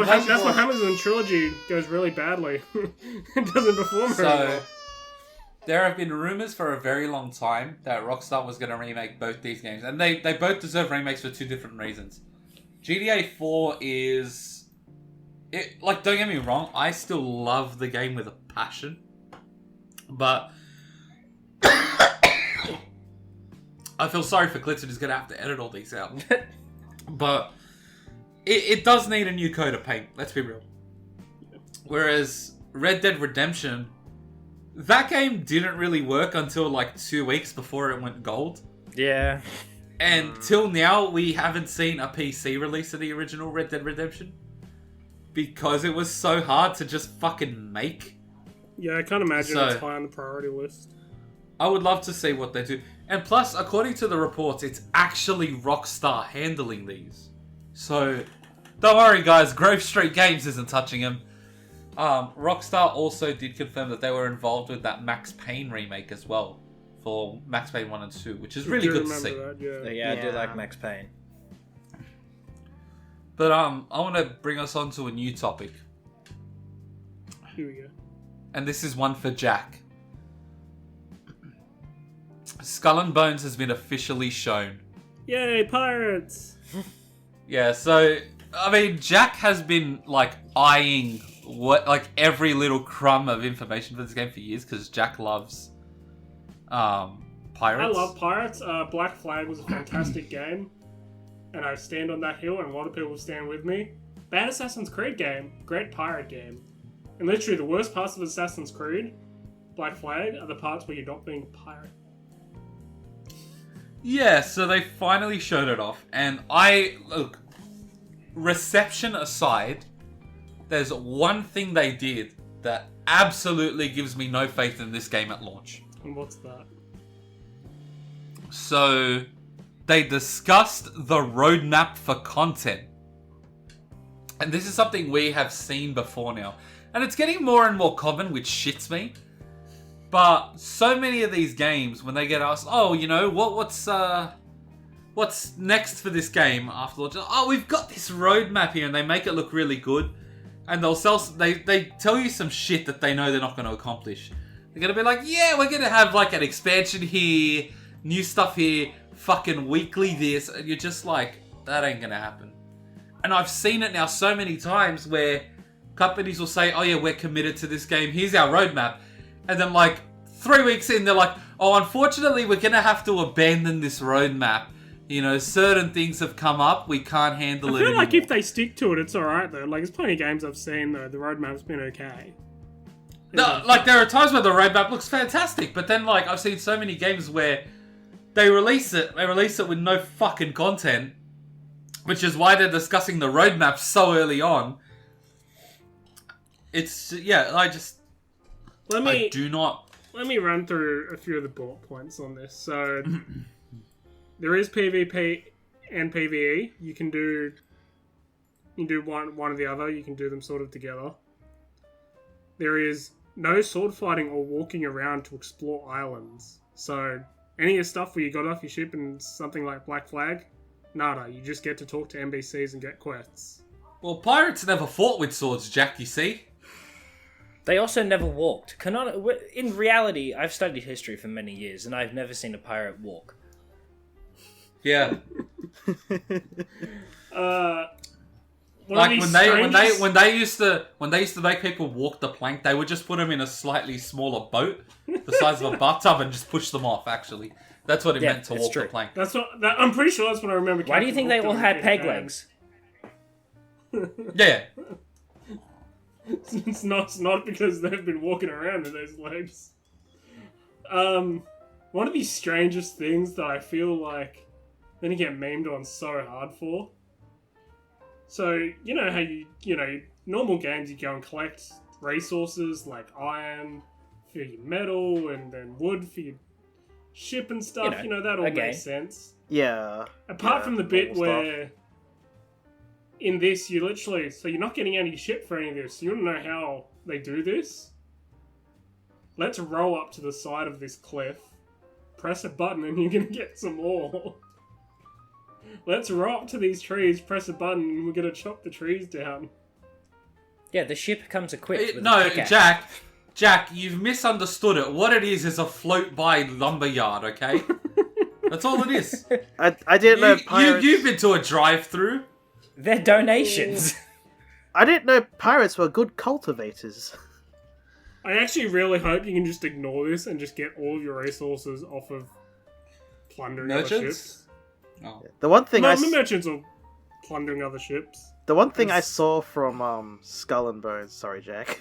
what happens when Trilogy goes really badly. It doesn't perform very well. There have been rumors for a very long time that Rockstar was going to remake both these games. And they both deserve remakes for two different reasons. GTA 4 is... don't get me wrong, I still love the game with a passion. But... I feel sorry for Clitson, who's going to have to edit all these out. But... It does need a new coat of paint, let's be real. Whereas Red Dead Redemption, that game didn't really work until 2 weeks before it went gold. Yeah. And till now, we haven't seen a PC release of the original Red Dead Redemption. Because it was so hard to just fucking make. Yeah, I can't imagine it's high on the priority list. I would love to see what they do. And plus, according to the reports, it's actually Rockstar handling these. So, don't worry guys, Grove Street Games isn't touching them. Rockstar also did confirm that they were involved with that Max Payne remake as well. For Max Payne 1 and 2, which is really good to see. That, Yeah, I do like Max Payne. But I want to bring us on to a new topic. Here we go. And this is one for Jack. Skull and Bones has been officially shown. Yay, pirates! Yeah, so, I mean, Jack has been, eyeing every little crumb of information for this game for years, because Jack loves, pirates. I love pirates. Black Flag was a fantastic game, and I stand on that hill, and a lot of people stand with me. Bad Assassin's Creed game, great pirate game. And literally, the worst parts of Assassin's Creed, Black Flag, are the parts where you're not being a pirate. Yeah, so they finally showed it off, and look, reception aside, there's one thing they did that absolutely gives me no faith in this game at launch. And what's that? So, they discussed the roadmap for content. And this is something we have seen before now. And it's getting more and more common, which shits me. But so many of these games, when they get asked, oh, you know, what's next for this game after launch? Oh, we've got this roadmap here, and they make it look really good. and they'll sell. They tell you some shit that they know they're not going to accomplish. They're going to be like, yeah, we're going to have like an expansion here, new stuff here, fucking weekly this, and you're just like, that ain't going to happen. And I've seen it now so many times where companies will say, oh yeah, we're committed to this game, here's our roadmap. And then like 3 weeks in, they're like, oh, unfortunately, we're going to have to abandon this roadmap. You know, certain things have come up, we can't handle it I feel anymore. like if they stick to it, it's alright though. Like, there's plenty of games I've seen though, the roadmap's been okay. No, like, there are times where the roadmap looks fantastic, but then, like, I've seen so many games where they release it with no fucking content, which is why they're discussing the roadmap so early on. It's, yeah, I do not... Let me run through a few of the bullet points on this. So, there is PvP and PvE. You can do one or the other. You can do them sort of together. There is no sword fighting or walking around to explore islands. So, any of your stuff where you got off your ship and something like Black Flag, nada. You just get to talk to NPCs and get quests. Well, pirates never fought with swords, Jack, you see? They also never walked. In reality, I've studied history for many years, and I've never seen a pirate walk. Yeah. Like when they used to make people walk the plank, they would just put them in a slightly smaller boat, the size of a bathtub, and just push them off. Actually, that's what it meant to walk the plank. I'm pretty sure that's what I remember. Why do you think they all had peg legs? Yeah. It's not because they've been walking around with those legs. One of the strangest things that I feel like then you get memed on so hard for. So, you know how you know, normal games you go and collect resources like iron for your metal and then wood for your ship and stuff, you know that all makes sense. Yeah. Apart from the bit where in this you literally, so you're not getting any ship for any of this. You want to know how they do this? Let's roll up to the side of this cliff, press a button and you're going to get some ore. Let's roll up to these trees, press a button, and we're going to chop the trees down. Yeah, the ship comes equipped with no, a pickaxe. Jack, you've misunderstood it. What it is a float-by lumberyard, okay? That's all it is. I didn't know pirates... You've been to a drive-through. They're donations. I didn't know pirates were good cultivators. I actually really hope you can just ignore this and just get all of your resources off of plundering other ships. Oh. The one thing merchants are plundering other ships. The one thing I saw from Skull and Bones, sorry Jack,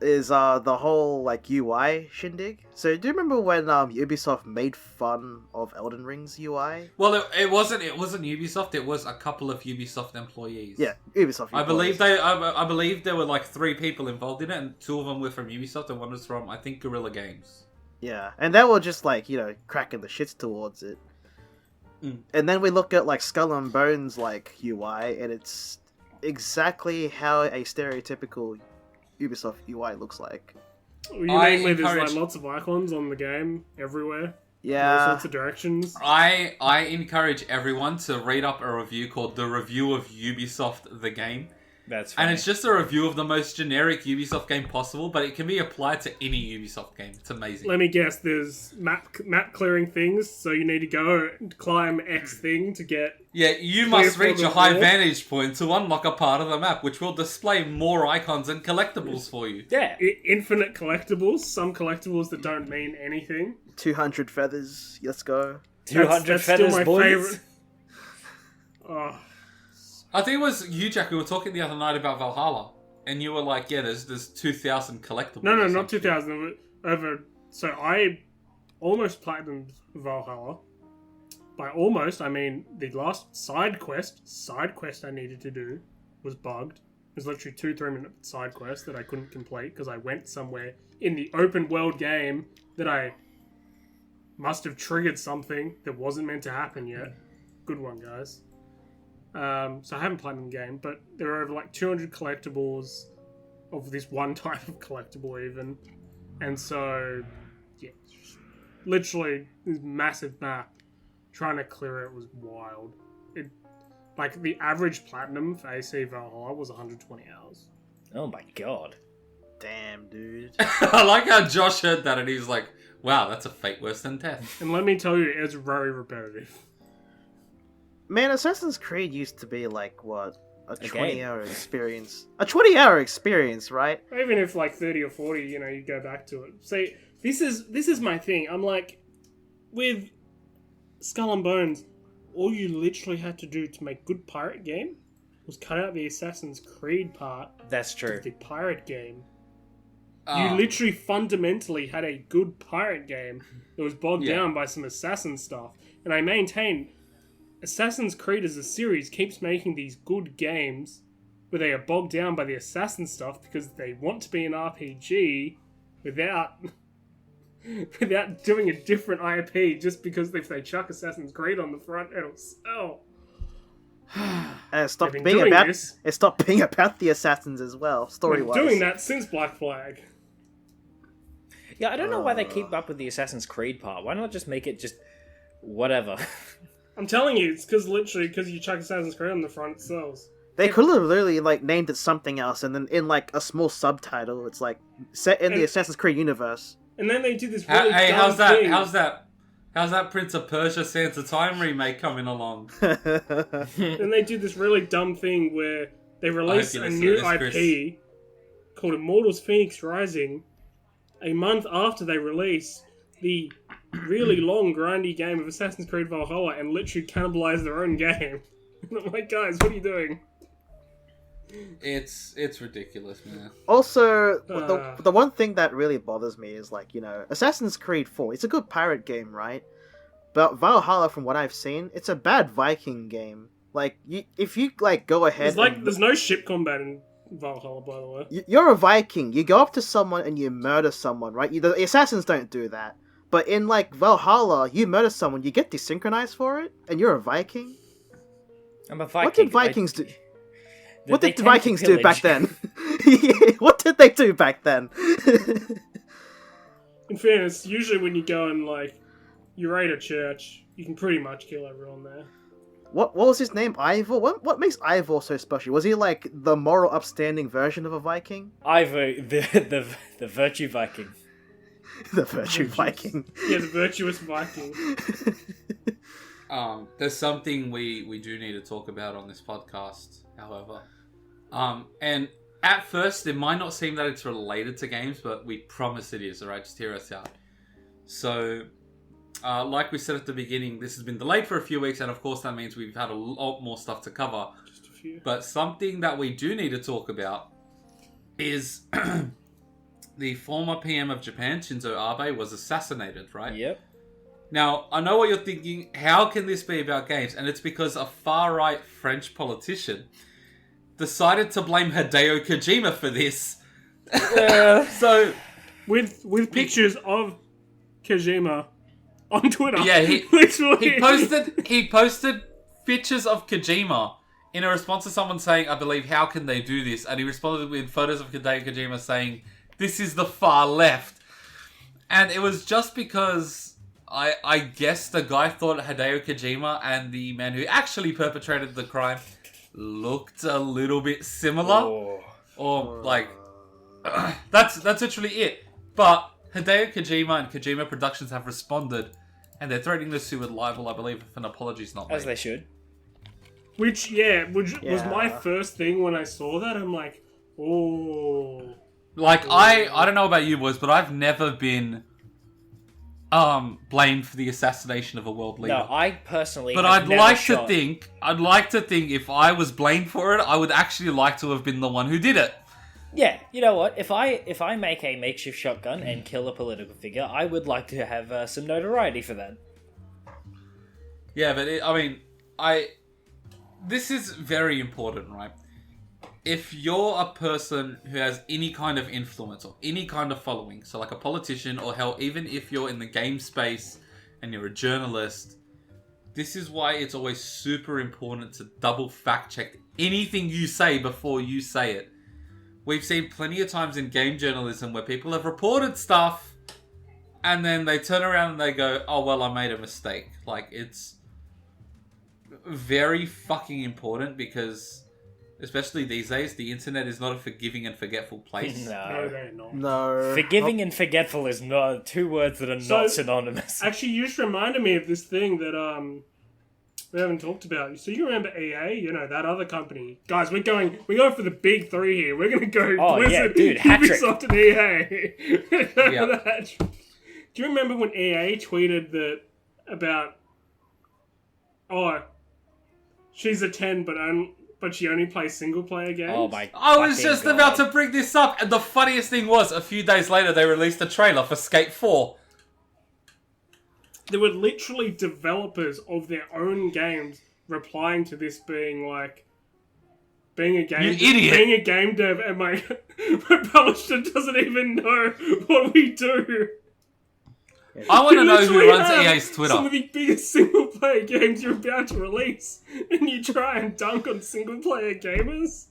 is the whole like UI shindig. So do you remember when Ubisoft made fun of Elden Ring's UI? Well, it wasn't Ubisoft. It was a couple of Ubisoft employees. Yeah, Ubisoft employees. I believe there were like 3 people involved in it, and 2 of them were from Ubisoft, and one was from I think Guerrilla Games. Yeah, and they were just like, you know, cracking the shits towards it. And then we look at like Skull and Bones like UI, and it's exactly how a stereotypical Ubisoft UI looks like. You mean there's like lots of icons on the game everywhere? Yeah. All sorts of directions. I encourage everyone to read up a review called The Review of Ubisoft the Game. That's funny. And it's just a review of the most generic Ubisoft game possible, but it can be applied to any Ubisoft game. It's amazing. Let me guess, there's map clearing things, so you need to go and climb X thing to get... Yeah, you must reach a high vantage point to unlock a part of the map, which will display more icons and collectibles for you. Yeah. Infinite collectibles, some collectibles that don't mean anything. 200 feathers, let's go. 200 feathers, still my boys. Favorite. Oh... I think it was you, Jack, who were talking the other night about Valhalla, and you were like, "Yeah, there's 2,000 collectibles." No, not 2,000. So I almost platinumed Valhalla. By almost, I mean the last side quest I needed to do was bugged. It was literally 2-3 minute side quest that I couldn't complete because I went somewhere in the open world game that I must have triggered something that wasn't meant to happen yet. Good one, guys. So I haven't played the game, but there are over like 200 collectibles of this one type of collectible even. And so, yeah, literally this massive map. Trying to clear it was wild. like the average platinum for AC Valhalla was 120 hours. Oh my god. Damn, dude. I like how Josh heard that and he's like, wow, that's a fate worse than death. And let me tell you, it's very repetitive. Man, Assassin's Creed used to be like, what? A 20-hour experience. A 20-hour experience, right? Even if like 30 or 40, you go back to it. See, this is my thing. I'm like, with Skull and Bones, all you literally had to do to make good pirate game was cut out the Assassin's Creed part. That's true. Of the pirate game. You literally fundamentally had a good pirate game that was bogged down by some assassin stuff. And I maintain Assassin's Creed as a series keeps making these good games where they are bogged down by the assassin stuff because they want to be an RPG without doing a different IP just because if they chuck Assassin's Creed on the front, it'll sell. And it stopped being about the assassins as well, story-wise. Doing that since Black Flag. Yeah, I don't know why they keep up with the Assassin's Creed part. Why not just make it just whatever? I'm telling you, it's because you chuck Assassin's Creed on the front, it sells. They could have literally named it something else, and then in a small subtitle, it's set in the Assassin's Creed universe. And then they do this really dumb thing. How's that Prince of Persia Sands of Time remake coming along? And they do this really dumb thing where they release a new IP called Immortals Phoenix Rising a month after they release the really long, grindy game of Assassin's Creed Valhalla and literally cannibalize their own game. And I'm like, guys, what are you doing? It's ridiculous, man. Also, the one thing that really bothers me is Assassin's Creed 4. It's a good pirate game, right? But Valhalla, from what I've seen, it's a bad Viking game. If you go ahead, there's no ship combat in Valhalla, by the way. You're a Viking. You go up to someone and you murder someone, right? The assassins don't do that. But in Valhalla, you murder someone, you get desynchronized for it, and you're a Viking. I'm a Viking. What did Vikings do? What did the Vikings do back then? What did they do back then? In fairness, usually when you go and you raid a church, you can pretty much kill everyone there. What was his name? Ivor? What makes Ivor so special? Was he the moral upstanding version of a Viking? Ivor, the virtue Viking. The virtue Viking. Yeah, the virtuous Viking. There's something we do need to talk about on this podcast, however. And at first, it might not seem that it's related to games, but we promise it is, alright? Just hear us out. So, like we said at the beginning, this has been delayed for a few weeks, and of course that means we've had a lot more stuff to cover. Just a few. But something that we do need to talk about is the former PM of Japan, Shinzo Abe, was assassinated, right? Yep. Now, I know what you're thinking, how can this be about games? And it's because a far-right French politician decided to blame Hideo Kojima for this. So, with pictures of Kojima on Twitter. Yeah, he posted pictures of Kojima in a response to someone saying, I believe, how can they do this? And he responded with photos of Hideo Kojima saying, this is the far left. And it was just because I guess the guy thought Hideo Kojima and the man who actually perpetrated the crime looked a little bit similar. That's literally it. But Hideo Kojima and Kojima Productions have responded, and they're threatening to sue with libel, I believe, if an apology's not made. As they should. Which was my first thing when I saw that. I'm like, oh. I don't know about you boys, but I've never been blamed for the assassination of a world leader. No, I personally But I'd like to think if I was blamed for it, I would actually like to have been the one who did it. Yeah, you know what? If I make a makeshift shotgun and kill a political figure, I would like to have some notoriety for that. Yeah, but this is very important, right? If you're a person who has any kind of influence or any kind of following, so like a politician, or hell, even if you're in the game space and you're a journalist, this is why it's always super important to double fact check anything you say before you say it. We've seen plenty of times in game journalism where people have reported stuff and then they turn around and they go, oh, well, I made a mistake. very fucking important because, especially these days, the internet is not a forgiving and forgetful place. No, they're not. No. Forgiving and forgetful is not two words that are not synonymous. Actually, you just reminded me of this thing that we haven't talked about. So you remember EA? You know, that other company. Guys, we're going for the big three here. We're going to go Blizzard, Ubisoft, and EA. Yeah. Do you remember when EA tweeted about she's a 10, but she only plays single-player games? Oh my I was just God. about to bring this up, and the funniest thing was, a few days later, they released a trailer for Skate 4. There were literally developers of their own games replying to this being like, being a game dev, and my publisher doesn't even know what we do. I want to know who runs EA's Twitter. Some of the biggest single-player games you're about to release, and you try and dunk on single-player gamers?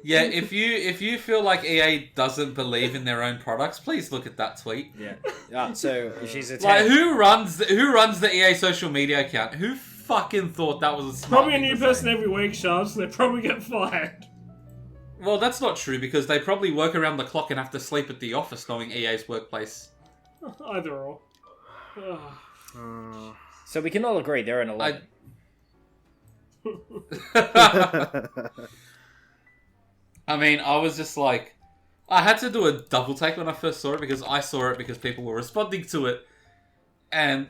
Yeah, if you feel like EA doesn't believe in their own products, please look at that tweet. Yeah. So she's a 10. Like, who runs the EA social media account? Who fucking thought that was a smart Probably a thing new to say? person every week, Charles, so they probably get fired. Well, that's not true, because they probably work around the clock and have to sleep at the office knowing EA's workplace. Either or. So we can all agree they're an 11. I mean, I was just like... I had to do a double take when I first saw it, because I saw it because people were responding to it. And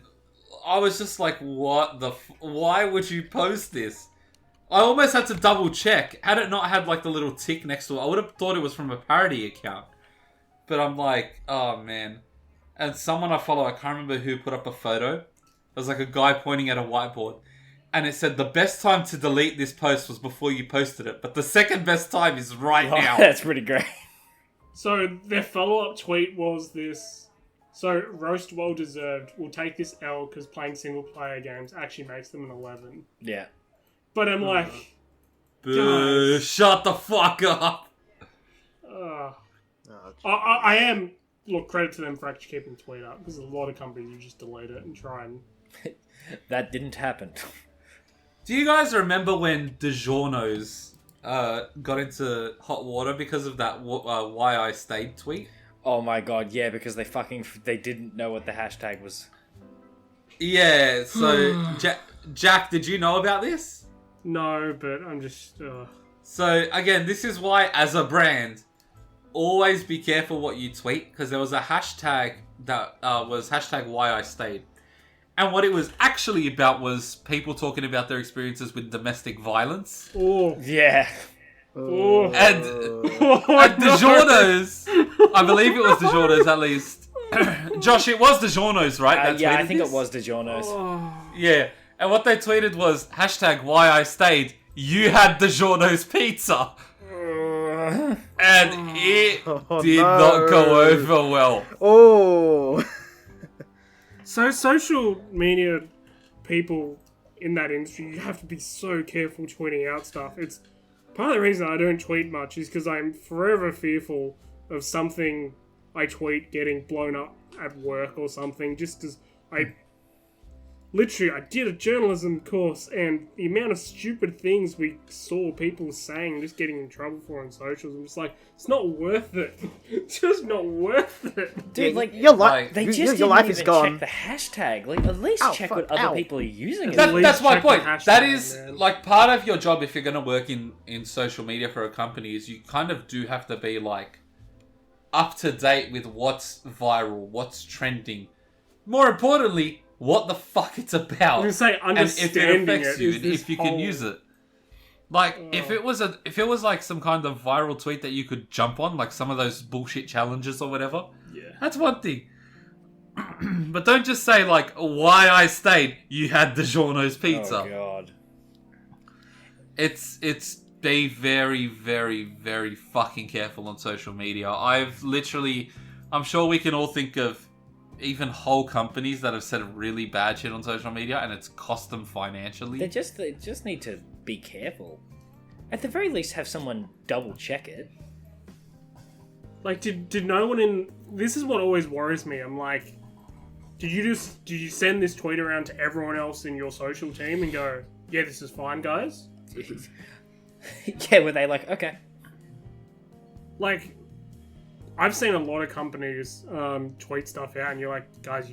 I was just like, what the... Why would you post this? I almost had to double check. Had it not had like the little tick next to it, I would have thought it was from a parody account. But I'm like, oh man. And someone I follow, I can't remember who, put up a photo. It was like a guy pointing at a whiteboard. And it said, the best time to delete this post was before you posted it. But the second best time is right now. That's pretty great. So their follow-up tweet was this. So, roast well deserved. We'll take this L because playing single-player games actually makes them an 11. Yeah. But I'm like... Boo, guys. shut the fuck up. I am... Look, credit to them for actually keeping the tweet up. Because a lot of companies, you just delete it and try and... That didn't happen. Do you guys remember when DiGiorno's got into hot water because of that why I stayed tweet? Oh my god, yeah, because they didn't know what the hashtag was. Yeah, so Jack, did you know about this? No, but I'm just... So again, this is why, as a brand, always be careful what you tweet, because there was a hashtag that was hashtag why I stayed. And what it was actually about was people talking about their experiences with domestic violence. Oh. Yeah. Oh. And DiGiorno's, I believe it was DiGiorno's at least. Josh, it was DiGiorno's, right? Yeah, I think it was DiGiorno's. Oh. Yeah, and what they tweeted was, hashtag why I stayed, you had DiGiorno's pizza. And it did not go over well. Oh. So social media people in that industry, you have to be so careful tweeting out stuff. It's part of the reason I don't tweet much is because I'm forever fearful of something I tweet getting blown up at work or something, just because I did a journalism course, and the amount of stupid things we saw people saying, just getting in trouble for on socials, I'm just like, it's not worth it. It's just not worth it. Dude, like, your life didn't is gone. check the hashtag. Like, at least check what other people are using it. That's my check the point. hashtag, That is, man. like, part of your job if you're going to work in social media for a company is you kind of do have to be, like, up to date with what's viral, what's trending. More importantly, what the fuck it's about. I was going to say, and if it understanding affects it you, is and this if you can whole- use it. Like, if it was like some kind of viral tweet that you could jump on, like some of those bullshit challenges or whatever, Yeah. that's one thing. But don't just say, like, why I stayed, you had DiGiorno's pizza. Oh god. It's be very, very, very fucking careful on social media. I'm sure we can all think of even whole companies that have said really bad shit on social media and it's cost them financially. They just need to be careful. At the very least, have someone double check it. Like, did no one in... This is what always worries me. I'm like, did you send this tweet around to everyone else in your social team and go, yeah, this is fine, guys. Yeah, were they like, okay. Like, I've seen a lot of companies tweet stuff out, and you're like, guys,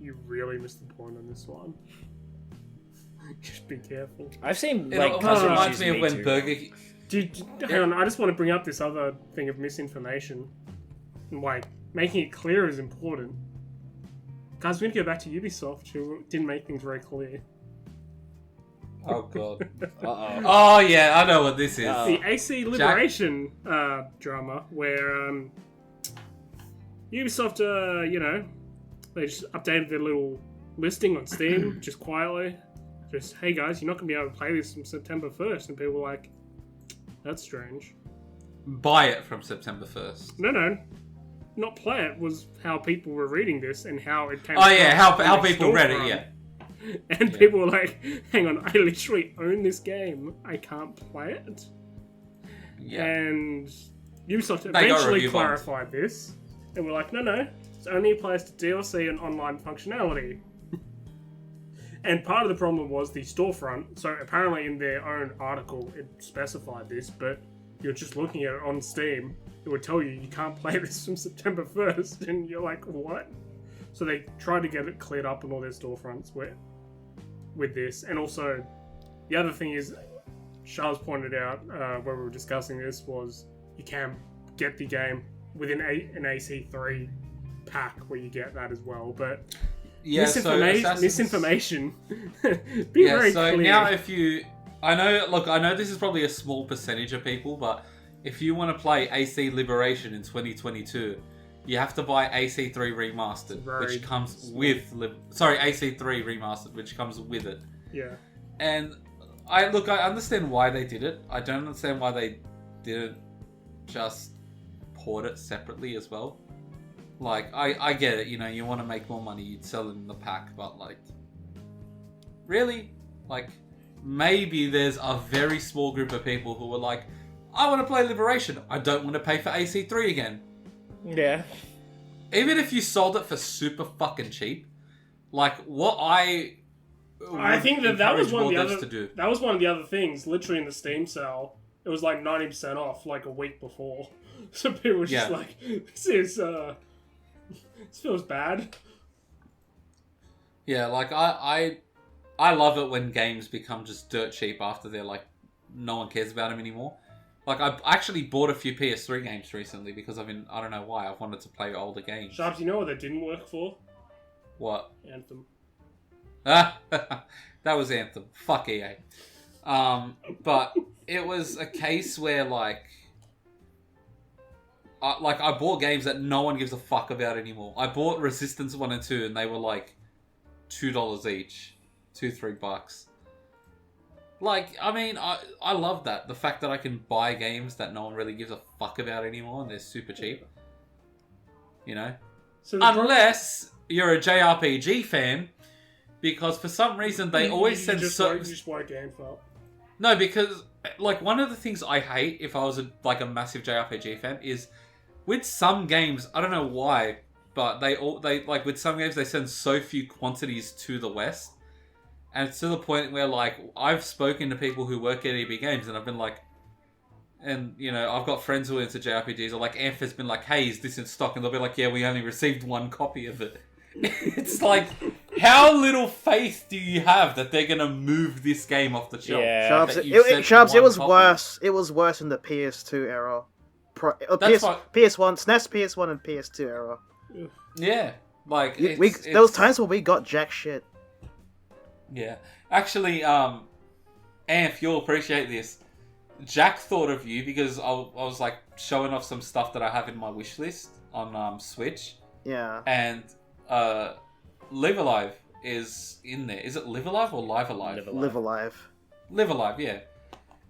you really missed the point on this one. Just be careful. I've seen It like almost customers reminds use me of Me when Too. Burger. Hang on, I just want to bring up this other thing of misinformation. And, like, making it clear is important. Guys, we need to go back to Ubisoft, who didn't make things very clear. Oh god. Uh-oh. Oh yeah, I know what this is. The AC Liberation drama, where Ubisoft, they just updated their little listing on Steam, just quietly. Just, hey guys, you're not going to be able to play this from September 1st. And people were like, that's strange. Buy it from September 1st. No. Not play it was how people were reading this and how it came. Oh yeah, how on their people read it, storefront. yeah. And people were like, hang on, I literally own this game. I can't play it. Yeah. And Ubisoft They got eventually review bombed. clarified this. And we're like, no, it only applies to DLC and online functionality. And part of the problem was the storefront. So apparently in their own article it specified this, but you're just looking at it on Steam, it would tell you can't play this from September 1st. And you're like, what? So they tried to get it cleared up on all their storefronts with this. And also, the other thing is, Charles pointed out when we were discussing this, was you can get the game within an AC3 pack where you get that as well. But Yeah, misinformation. Be very so clear. now I know this is probably a small percentage of people, but if you want to play AC Liberation in 2022, you have to buy AC3 Remastered, which comes with AC3 Remastered, which comes with it. Yeah. And I understand why they did it. I don't understand why they didn't just port it separately as well. Like, I get it, you want to make more money, you'd sell it in the pack, but like, really? Like, maybe there's a very small group of people who are like, I want to play Liberation, I don't want to pay for AC3 again. Yeah. Even if you sold it for super fucking cheap, like, what I think that was one of the encourage other. to do. That was one of the other things. Literally in the Steam sale, it was like 90% off, like a week before. So people were just like, "This feels bad." Yeah, like I love it when games become just dirt cheap after they're like, no one cares about them anymore. Like, I actually bought a few PS3 games recently because I don't know why, I've wanted to play older games. Sharps, you know what that didn't work for? What? Anthem. That was Anthem. Fuck EA. But it was a case where I bought games that no one gives a fuck about anymore. I bought Resistance 1 and 2 and they were like $2 each. $2-3. Like, I mean, I love that. The fact that I can buy games that no one really gives a fuck about anymore and they're super cheap. So unless you're a JRPG fan, because for some reason they always send you just want GameStop. No, because like one of the things I hate if I was a massive JRPG fan is with some games, I don't know why, but they like with some games they send so few quantities to the West. And it's to the point where, like, I've spoken to people who work at EB Games, and I've been like, and, I've got friends who are into JRPGs, or, like, Anf has been like, hey, is this in stock? And they'll be like, yeah, we only received one copy of it. It's like, how little faith do you have that they're going to move this game off the shelf? Yeah. Sharps, it was worse. It was worse in the PS2 era. PS1, SNES, PS1, and PS2 era. Yeah. Like, there was times where we got jack shit. Yeah. Actually, Anf, you'll appreciate this. Jack thought of you because I was like showing off some stuff that I have in my wish list on Switch. Yeah. And Live Alive is in there. Is it Live Alive or Live Alive? Live Alive. Live Alive, yeah.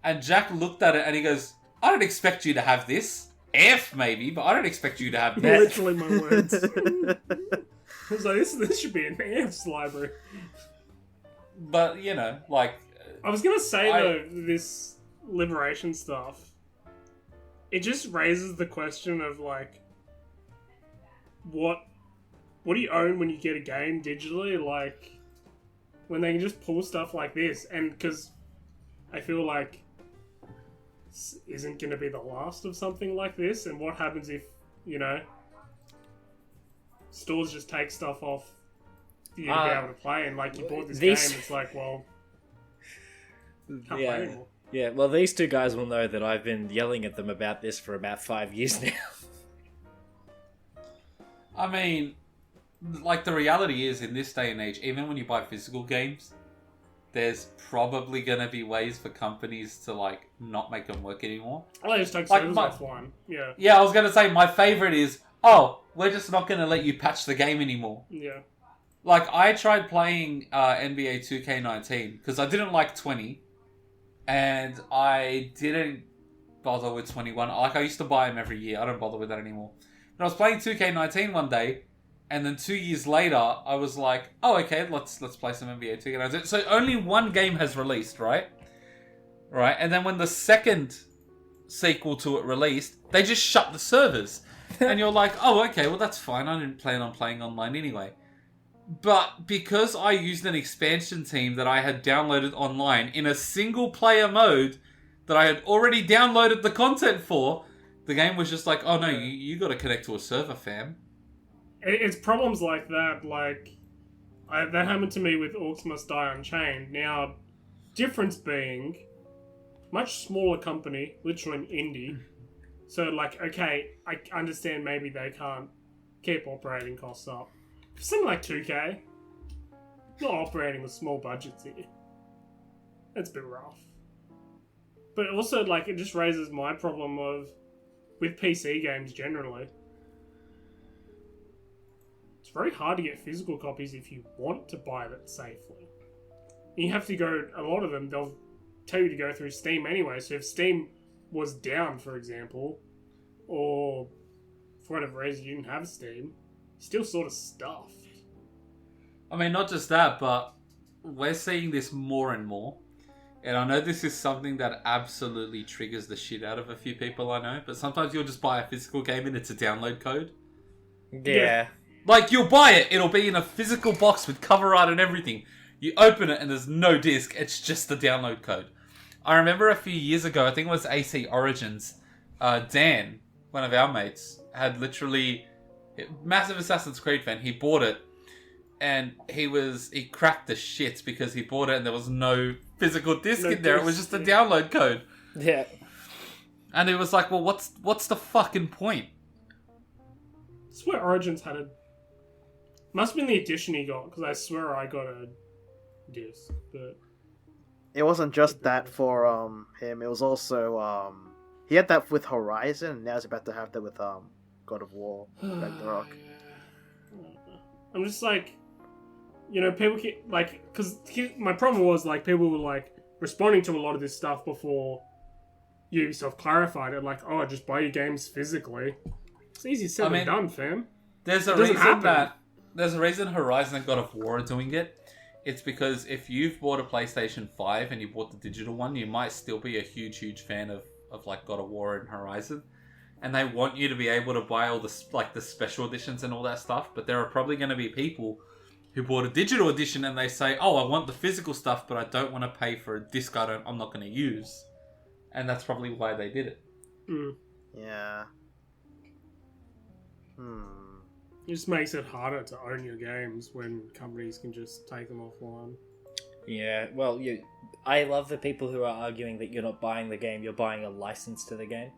And Jack looked at it and he goes, I don't expect you to have this. F maybe, but I don't expect you to have that. Literally my words. I was like, this should be in Anf's library. But, like... I was going to say, though, this Liberation stuff, it just raises the question of, like, what do you own when you get a game digitally? Like when they can just pull stuff like this, and because I feel like this isn't going to be the last of something like this, and what happens if, you know, stores just take stuff off for you to be able to play, and like you bought this game, it's like, well, can't play anymore. Yeah, well, these two guys will know that I've been yelling at them about this for about 5 years now. I mean, like, the reality is, in this day and age, even when you buy physical games, there's probably going to be ways for companies to, like, not make them work anymore. Oh, they just take servers offline. Yeah. Yeah, I was going to say, my favourite is, we're just not going to let you patch the game anymore. Yeah. Like, I tried playing NBA 2K19, because I didn't like 20, and I didn't bother with 21. Like, I used to buy them every year. I don't bother with that anymore. But I was playing 2K19 one day, and then 2 years later, I was like, oh, okay, let's play some NBA 2K19. So only one game has released, right? Right, and then when the second sequel to it released, they just shut the servers. And you're like, oh, okay, well, that's fine. I didn't plan on playing online anyway. But because I used an expansion team that I had downloaded online in a single-player mode that I had already downloaded the content for, the game was just like, oh, no, you got to connect to a server, fam. It's problems like that. Like, that happened to me with Orcs Must Die Unchained. Now, difference being, much smaller company, literally an indie. So, like, okay, I understand maybe they can't keep operating costs up. For something like 2K, not operating with small budgets here. That's a bit rough. But also, like, it just raises my problem of, with PC games generally, it's very hard to get physical copies if you want to buy that safely. You have to go, a lot of them, they'll tell you to go through Steam anyway, so if Steam was down, for example, or for whatever reason you didn't have Steam, still sort of stuffed. I mean, not just that, but we're seeing this more and more. And I know this is something that absolutely triggers the shit out of a few people I know, but sometimes you'll just buy a physical game and it's a download code. Yeah. Like, you'll buy it, it'll be in a physical box with cover art and everything. You open it and there's no disc, it's just the download code. I remember a few years ago, I think it was AC Origins, Dan, one of our mates, had literally... massive Assassin's Creed fan, he bought it, and he cracked the shits because he bought it and there was no physical disc in there, it was just a download code. Yeah. And it was like, well, what's the fucking point? I swear Origins had a... Must have been the edition he got, because I swear I got a disc, but... It wasn't just that for him, it was also... he had that with Horizon, and now he's about to have that with God of War, Ragnarok. I'm just like... You know, people keep... Like, because my problem was, like, people were, like, responding to a lot of this stuff before Ubisoft clarified it, like, oh, just buy your games physically. It's easy said than done, fam. There's a reason Horizon and God of War are doing it. It's because if you've bought a PlayStation 5 and you bought the digital one, you might still be a huge fan of like God of War and Horizon. And they want you to be able to buy all the special editions and all that stuff. But there are probably going to be people who bought a digital edition and they say, oh, I want the physical stuff, but I don't want to pay for a disc I'm not going to use. And that's probably why they did it. Mm. Yeah. It just makes it harder to own your games when companies can just take them offline. Yeah, well, I love the people who are arguing that you're not buying the game, you're buying a license to the game.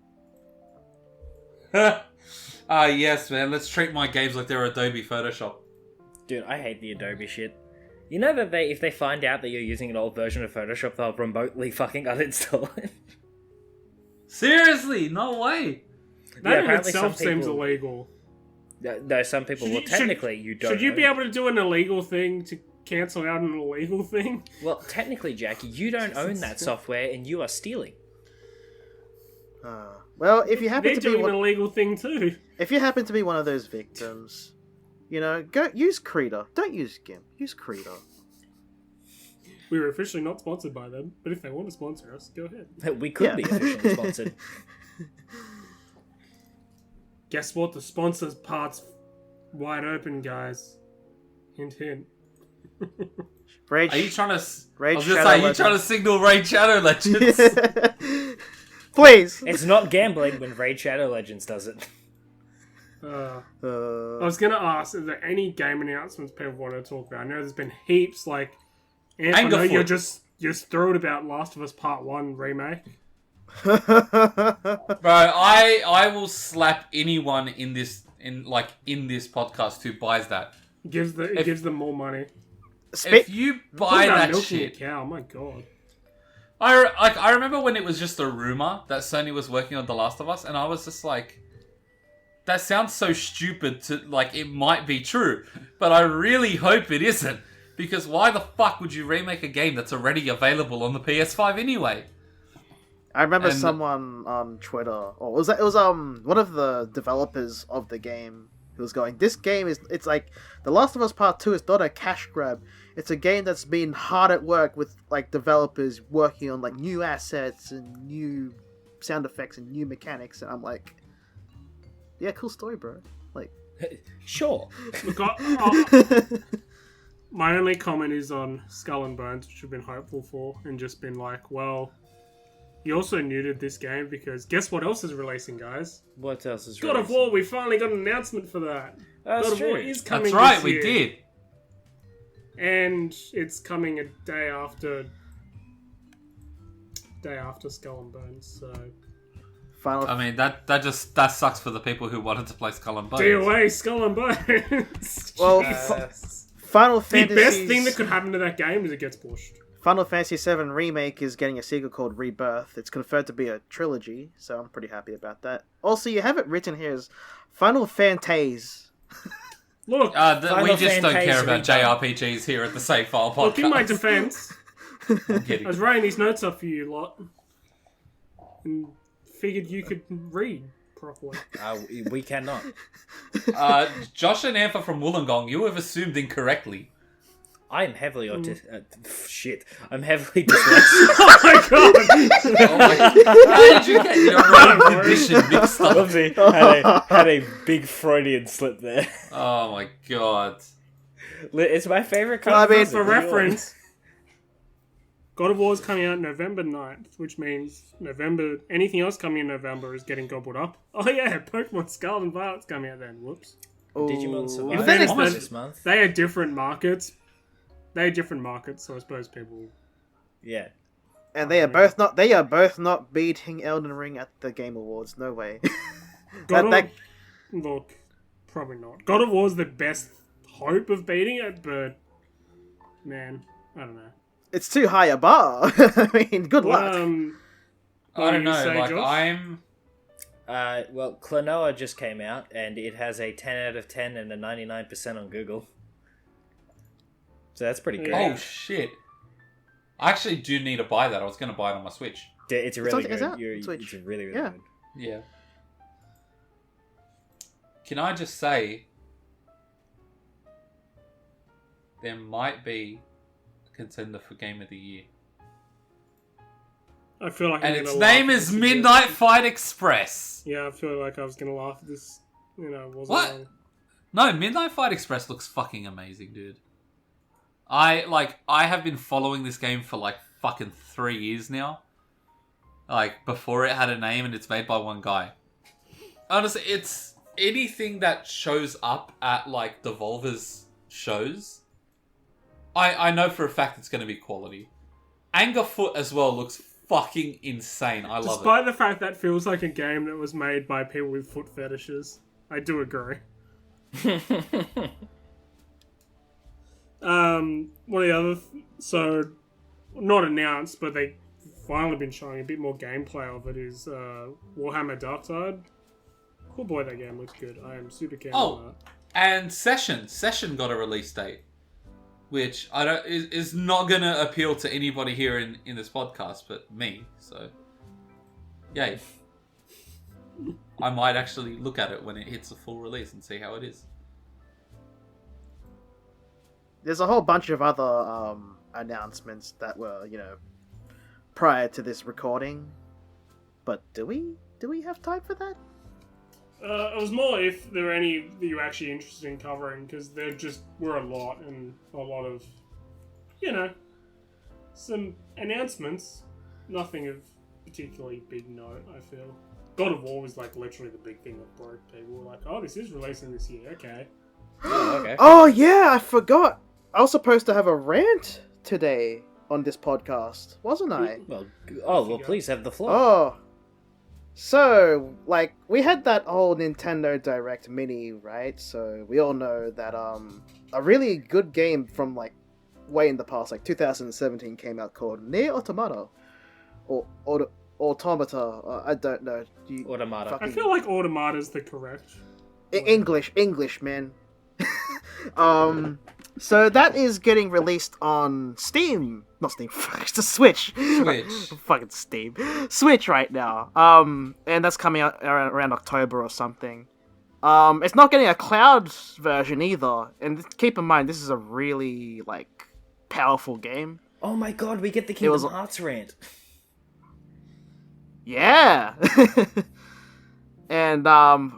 Yes, man. Let's treat my games like they're Adobe Photoshop. Dude, I hate the Adobe shit. You know that if they find out that you're using an old version of Photoshop, they'll remotely fucking uninstall it. Seriously? No way. That in itself seems illegal. No, some people... Technically, you don't. Should you be able to do an illegal thing to cancel out an illegal thing? Well, technically, Jack, you don't own that software and you are stealing. Well, if you happen They're doing an illegal thing too. If you happen to be one of those victims, you know, go use Krita. Don't use GIMP. Use Krita. We were officially not sponsored by them, but if they want to sponsor us, go ahead. We could be officially sponsored. Guess what? The sponsors part's wide open, guys. Hint, hint. Raid. Are you trying to? Raid I was gonna Shadow say, are you Legends. trying to signal Raid Shadow Legends? Please. It's not gambling when Raid Shadow Legends does it. I was going to ask, is there any game announcements people want to talk about? I know there's been heaps, like... Anf, I know you're just thrilled about Last of Us Part 1 remake. Bro, I will slap anyone in this podcast who buys that. It gives them more money. If you buy that milking shit... a cow, oh my god. I remember when it was just a rumor that Sony was working on The Last of Us, and I was just like... That sounds so stupid to, like, it might be true, but I really hope it isn't. Because why the fuck would you remake a game that's already available on the PS5 anyway? I remember someone on Twitter, or was that, it was one of the developers of the game who was going, this game it's like, The Last of Us Part 2 is not a cash grab. It's a game that's been hard at work with, like, developers working on, like, new assets and new sound effects and new mechanics, and I'm like... Yeah, cool story, bro. Like, sure. Look, my only comment is on Skull and Bones, which I've been hopeful for, and just been like, well, you also neutered this game because guess what else is releasing, guys? What else is God releasing? of War. We finally got an announcement for that. That's God true. of War is coming. That's right, this we year. did. And it's coming a day after Skull and Bones. So. I mean, that sucks for the people who wanted to play Skull and Bones. DOA, Skull and Bones. well, Final the Fantasy. best thing that could happen to that game is it gets pushed. Final Fantasy VII Remake is getting a sequel called Rebirth. It's confirmed to be a trilogy, so I'm pretty happy about that. Also, you have it written here as Final Fantasy. Look, we just don't care about JRPGs here at the Save File podcast. Look, in my defense, I'm kidding. I was writing these notes up for you lot, and figured you could read properly. We cannot. Josh and Anf from Wollongong, you have assumed incorrectly. I am heavily autistic. Shit. I'm heavily dyslexic. Oh my god! Oh my God. How did you get your own condition mixed up? Oopsie. Had a big Freudian slip there. Oh my god. It's my favourite kind Well, of I mean, puzzle. For reference, God of War is coming out November 9th, which means November. Anything else coming in November is getting gobbled up. Oh yeah, Pokemon Scarlet and Violet's coming out then. Whoops. Digimon Survive In fairness, this month. They are different markets. So I suppose people. Yeah. And they are both not beating Elden Ring at the Game Awards. No way. Look, probably not. God of War is the best hope of beating it, but man, I don't know. It's too high a bar. I mean, good luck. I don't know. Like Josh? I'm. Well, Klonoa just came out, and it has a 10 out of 10 and a 99% on Google. So that's pretty good. Oh shit! I actually do need to buy that. I was going to buy it on my Switch. It's really It's good. on Switch. It's really, really Yeah. good. Yeah. Can I just say, there might be a contender for Game of the Year, I feel like. and its name is Midnight Fight Express. Yeah, I feel like I was gonna laugh at this. Wasn't What? wrong. No, Midnight Fight Express looks fucking amazing, dude. I have been following this game for like fucking 3 years now. Like, before it had a name, and it's made by one guy. Honestly, it's anything that shows up at like Devolver's shows. I know for a fact it's going to be quality. Angerfoot as well looks fucking insane. I love it. Despite the fact that feels like a game that was made by people with foot fetishes, I do agree. One of the other, so not announced, but they finally been showing a bit more gameplay of it is Warhammer Darktide. Cool boy, that game looks good. I am super keen on that. And Session got a release date, which I don't is not gonna appeal to anybody here in this podcast, but me. So, yay! I might actually look at it when it hits a full release and see how it is. There's a whole bunch of other announcements that were, prior to this recording. But do we have time for that? It was more if there were any that you were actually interested in covering, because there just were a lot, and a lot of some announcements. Nothing of particularly big note, I feel. God of War was like literally the big thing that broke people. Were like, oh, this is releasing this year, okay. Okay. Oh yeah, I forgot. I was supposed to have a rant today on this podcast, wasn't I? Well, please have the floor. Oh. So, like, we had that old Nintendo Direct Mini, right? So, we all know that, a really good game from, like, way in the past, like 2017 came out called Nier Automata. Or Automata, I don't know. Automata. I feel like Automata's the correct English, man. So that is getting released on Steam. Not Steam, it's the Switch. Fucking Steam. Switch right now. And that's coming out around October or something. It's not getting a cloud version either. And keep in mind, this is a really, like, powerful game. Oh my god, we get the Kingdom Hearts rant. Yeah. And,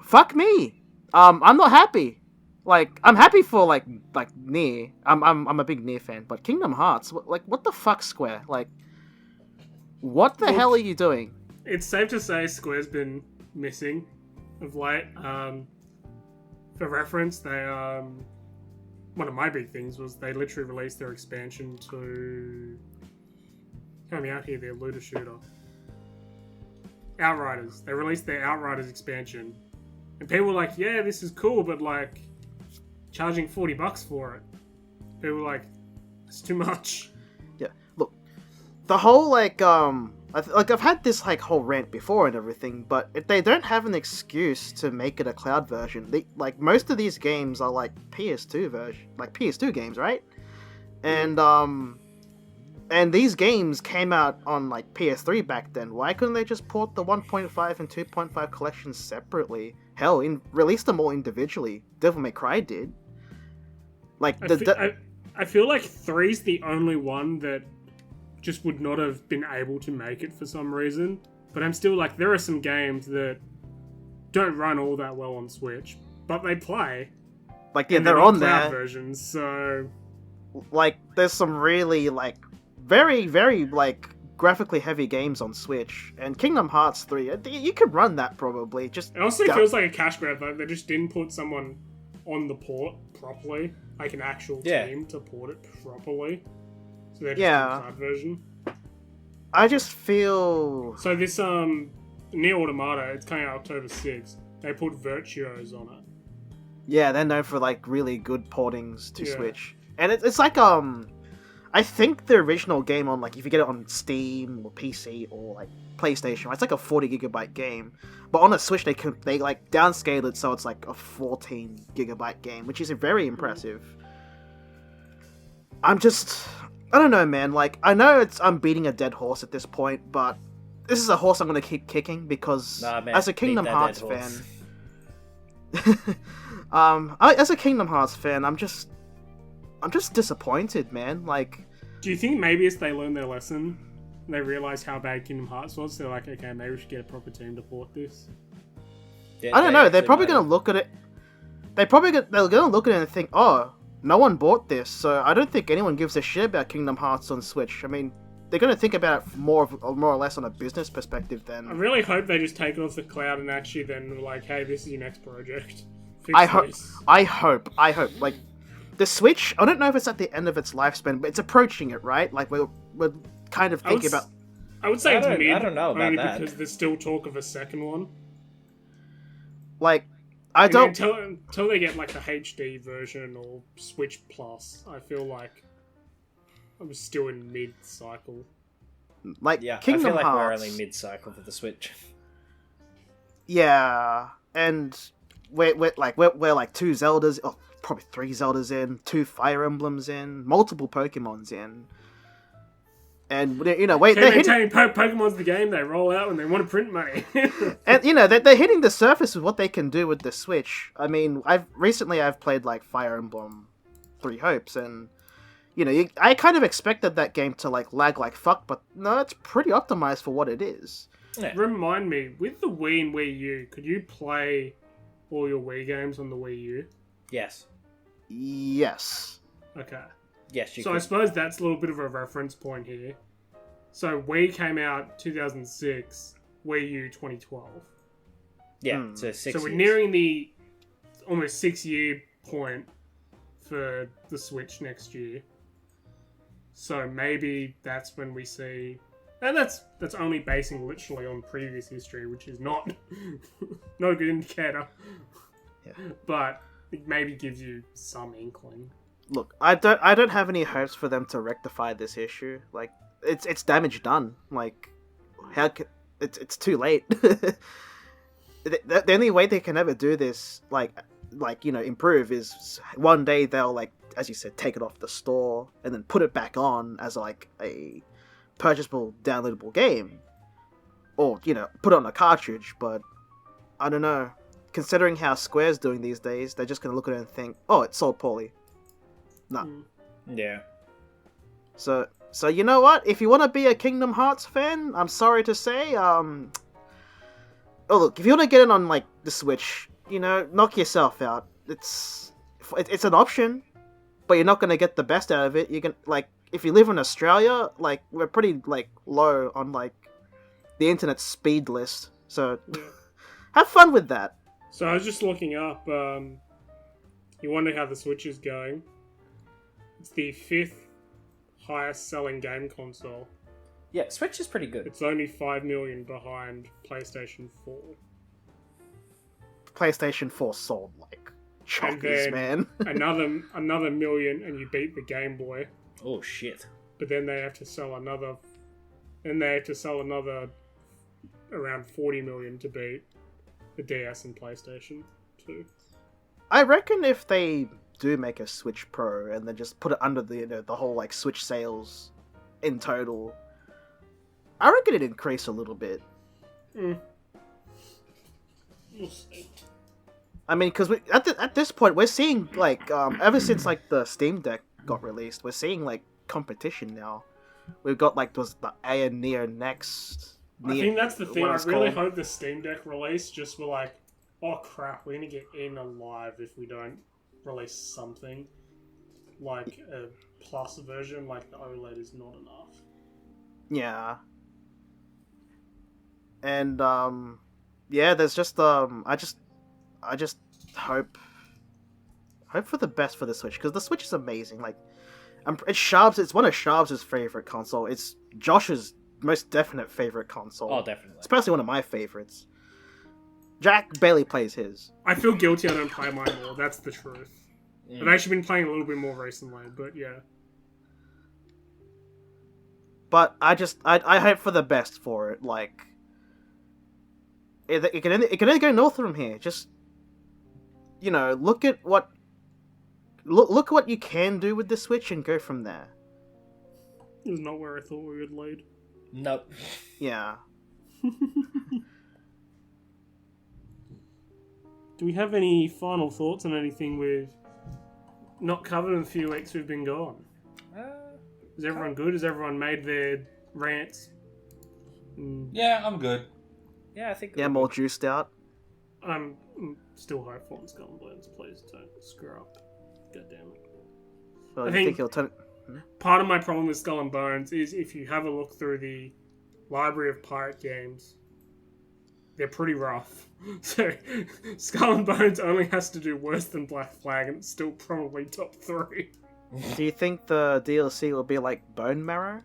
fuck me. I'm not happy. Like, I'm happy for, like Nier. I'm a big Nier fan, but Kingdom Hearts, what the fuck, Square? Like, what the hell are you doing? It's safe to say Square's been missing of late. For reference, they, one of my big things was they literally released their expansion to... Help me out here, their looter shooter. Outriders. They released their Outriders expansion. And people were like, yeah, this is cool, but, like... charging $40 for it. People were like, it's too much. Yeah, look, the whole I've had this like whole rant before and everything, but if they don't have an excuse to make it a cloud version, like most of these games are like PS2 version, like PS2 games, right? And these games came out on like PS3 back then. Why couldn't they just port the 1.5 and 2.5 collections separately? Hell, release them all individually. Devil May Cry did. Like I feel like 3's the only one that just would not have been able to make it for some reason. But I'm still like, there are some games that don't run all that well on Switch, but they play. Like, yeah, they're on cloud there. Versions, so like, there's some really like very, very like graphically heavy games on Switch, and Kingdom Hearts 3, you could run that probably. Just it also feels like a cash grab though. They just didn't put someone on the port properly, like an actual team to port it properly. So they're just the cloud version. I just feel so this Nier Automata, it's coming out October 6th. They put Virtuos on it. Yeah, they're known for like really good portings to Switch, and it's like I think the original game on, like, if you get it on Steam or PC or like PlayStation, it's like a 40GB game. But on a Switch, they like downscale it so it's like a 14GB game, which is very impressive. I don't know, man. Like, I know I'm beating a dead horse at this point, but this is a horse I'm gonna keep kicking because as a Kingdom Hearts fan, as a Kingdom Hearts fan, I'm just disappointed, man. Like, do you think maybe as they learn their lesson, they realize how bad Kingdom Hearts was, they're like, okay, maybe we should get a proper team to port this? I don't know. They're probably gonna look at it. They're gonna look at it and think, oh, no one bought this, so I don't think anyone gives a shit about Kingdom Hearts on Switch. I mean, they're gonna think about it more or less on a business perspective. Then I really hope they just take it off the cloud and actually then like, hey, this is your next project. I hope. Like, the Switch, I don't know if it's at the end of its lifespan, but it's approaching it, right? Like, we're kind of thinking about... I would say it's mid, I don't know about only that. because there's still talk of a second one. Like, Until they get, like, the HD version or Switch Plus, I feel like I'm still in mid-cycle. Like, yeah, Kingdom I feel like Hearts, we're only mid-cycle for the Switch. Yeah, and we're like 2 Zeldas... Oh, probably 3 Zeldas in, 2 Fire Emblems in, multiple Pokemons in, and they're hitting Pokemon's the game they roll out when they want to print money, and they're hitting the surface with what they can do with the Switch. I mean, I've played like Fire Emblem 3 Hopes, and I kind of expected that game to like lag like fuck, but no, it's pretty optimized for what it is. Yeah. Remind me, with the Wii and Wii U, could you play all your Wii games on the Wii U? Yes. Yes. Okay. Yes, you So could. I suppose that's a little bit of a reference point here. So Wii came out 2006, Wii U 2012. Yeah, so 6 So we're years. nearing the almost 6-year point for the Switch next year. So maybe that's when we see, and that's only basing literally on previous history, which is not not a good indicator. Yeah. But it maybe gives you some inkling. Look, I don't have any hopes for them to rectify this issue. Like, it's damage done. Like, it's too late. The only way they can ever do this, like improve, is one day they'll, like, as you said, take it off the store and then put it back on as like a purchasable, downloadable game, or put it on a cartridge. But I don't know. Considering how Square's doing these days, they're just gonna look at it and think, "Oh, it sold poorly." Nah. Yeah. So you know what? If you want to be a Kingdom Hearts fan, I'm sorry to say, oh look, if you want to get it on like the Switch, knock yourself out. It's an option, but you're not gonna get the best out of it. You can, like, if you live in Australia, like, we're pretty like low on like the internet speed list, so have fun with that. So I was just looking up. You wonder how the Switch is going. It's the 5th highest selling game console. Yeah, Switch is pretty good. It's only 5 million behind PlayStation 4. PlayStation 4 sold like chokers, man. another million, and you beat the Game Boy. Oh shit! But then they have to sell another. Then they have to sell another around 40 million to beat the DS and PlayStation 2. I reckon if they do make a Switch Pro and then just put it under the whole like Switch sales in total, I reckon it'd increase a little bit. We'll see. I mean, because at this point we're seeing like ever since like the Steam Deck got released, we're seeing like competition now. We've got like the Near Next. I think that's the thing. I really hope the Steam Deck release just were like, oh crap, we're gonna get eaten alive if we don't release something like a plus version. Like the OLED is not enough. Yeah. And yeah, there's just I just hope for the best for the Switch, because the Switch is amazing. Like, it's one of Sharp's favorite console. It's Josh's most definite favorite console. Oh, definitely. Especially one of my favorites. Jack barely plays his. I feel guilty I don't play mine more. That's the truth. Yeah. I've actually been playing a little bit more recently, but yeah. But I hope for the best for it. Like, it can only go north from here. Just look at what you can do with the Switch and go from there. It was not where I thought we would lead. Nope. Yeah. Do we have any final thoughts on anything we've not covered in the few weeks we've been gone? Is everyone good? Has everyone made their rants? Yeah, I'm good. Yeah, I think. Yeah, more juiced out. I'm still hopeful on Skull and Bones. Please don't screw up. God damn it. Well, I you think he'll turn? part of my problem with Skull and Bones is if you have a look through the library of pirate games, they're pretty rough. So Skull and Bones only has to do worse than Black Flag, and it's still probably top 3. Do you think the DLC will be like Bone Marrow?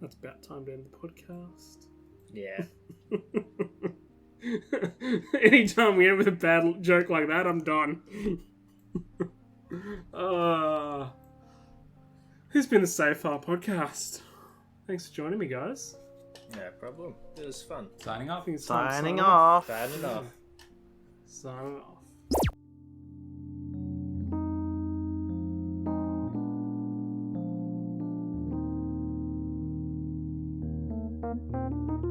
That's about time to end the podcast. Yeah. Anytime we end with a bad joke like that, I'm done. This has been the Safe Far podcast. Thanks for joining me, guys. No problem. It was fun. Signing off. I think it's time to Signing sign off. Signing off. Signing off.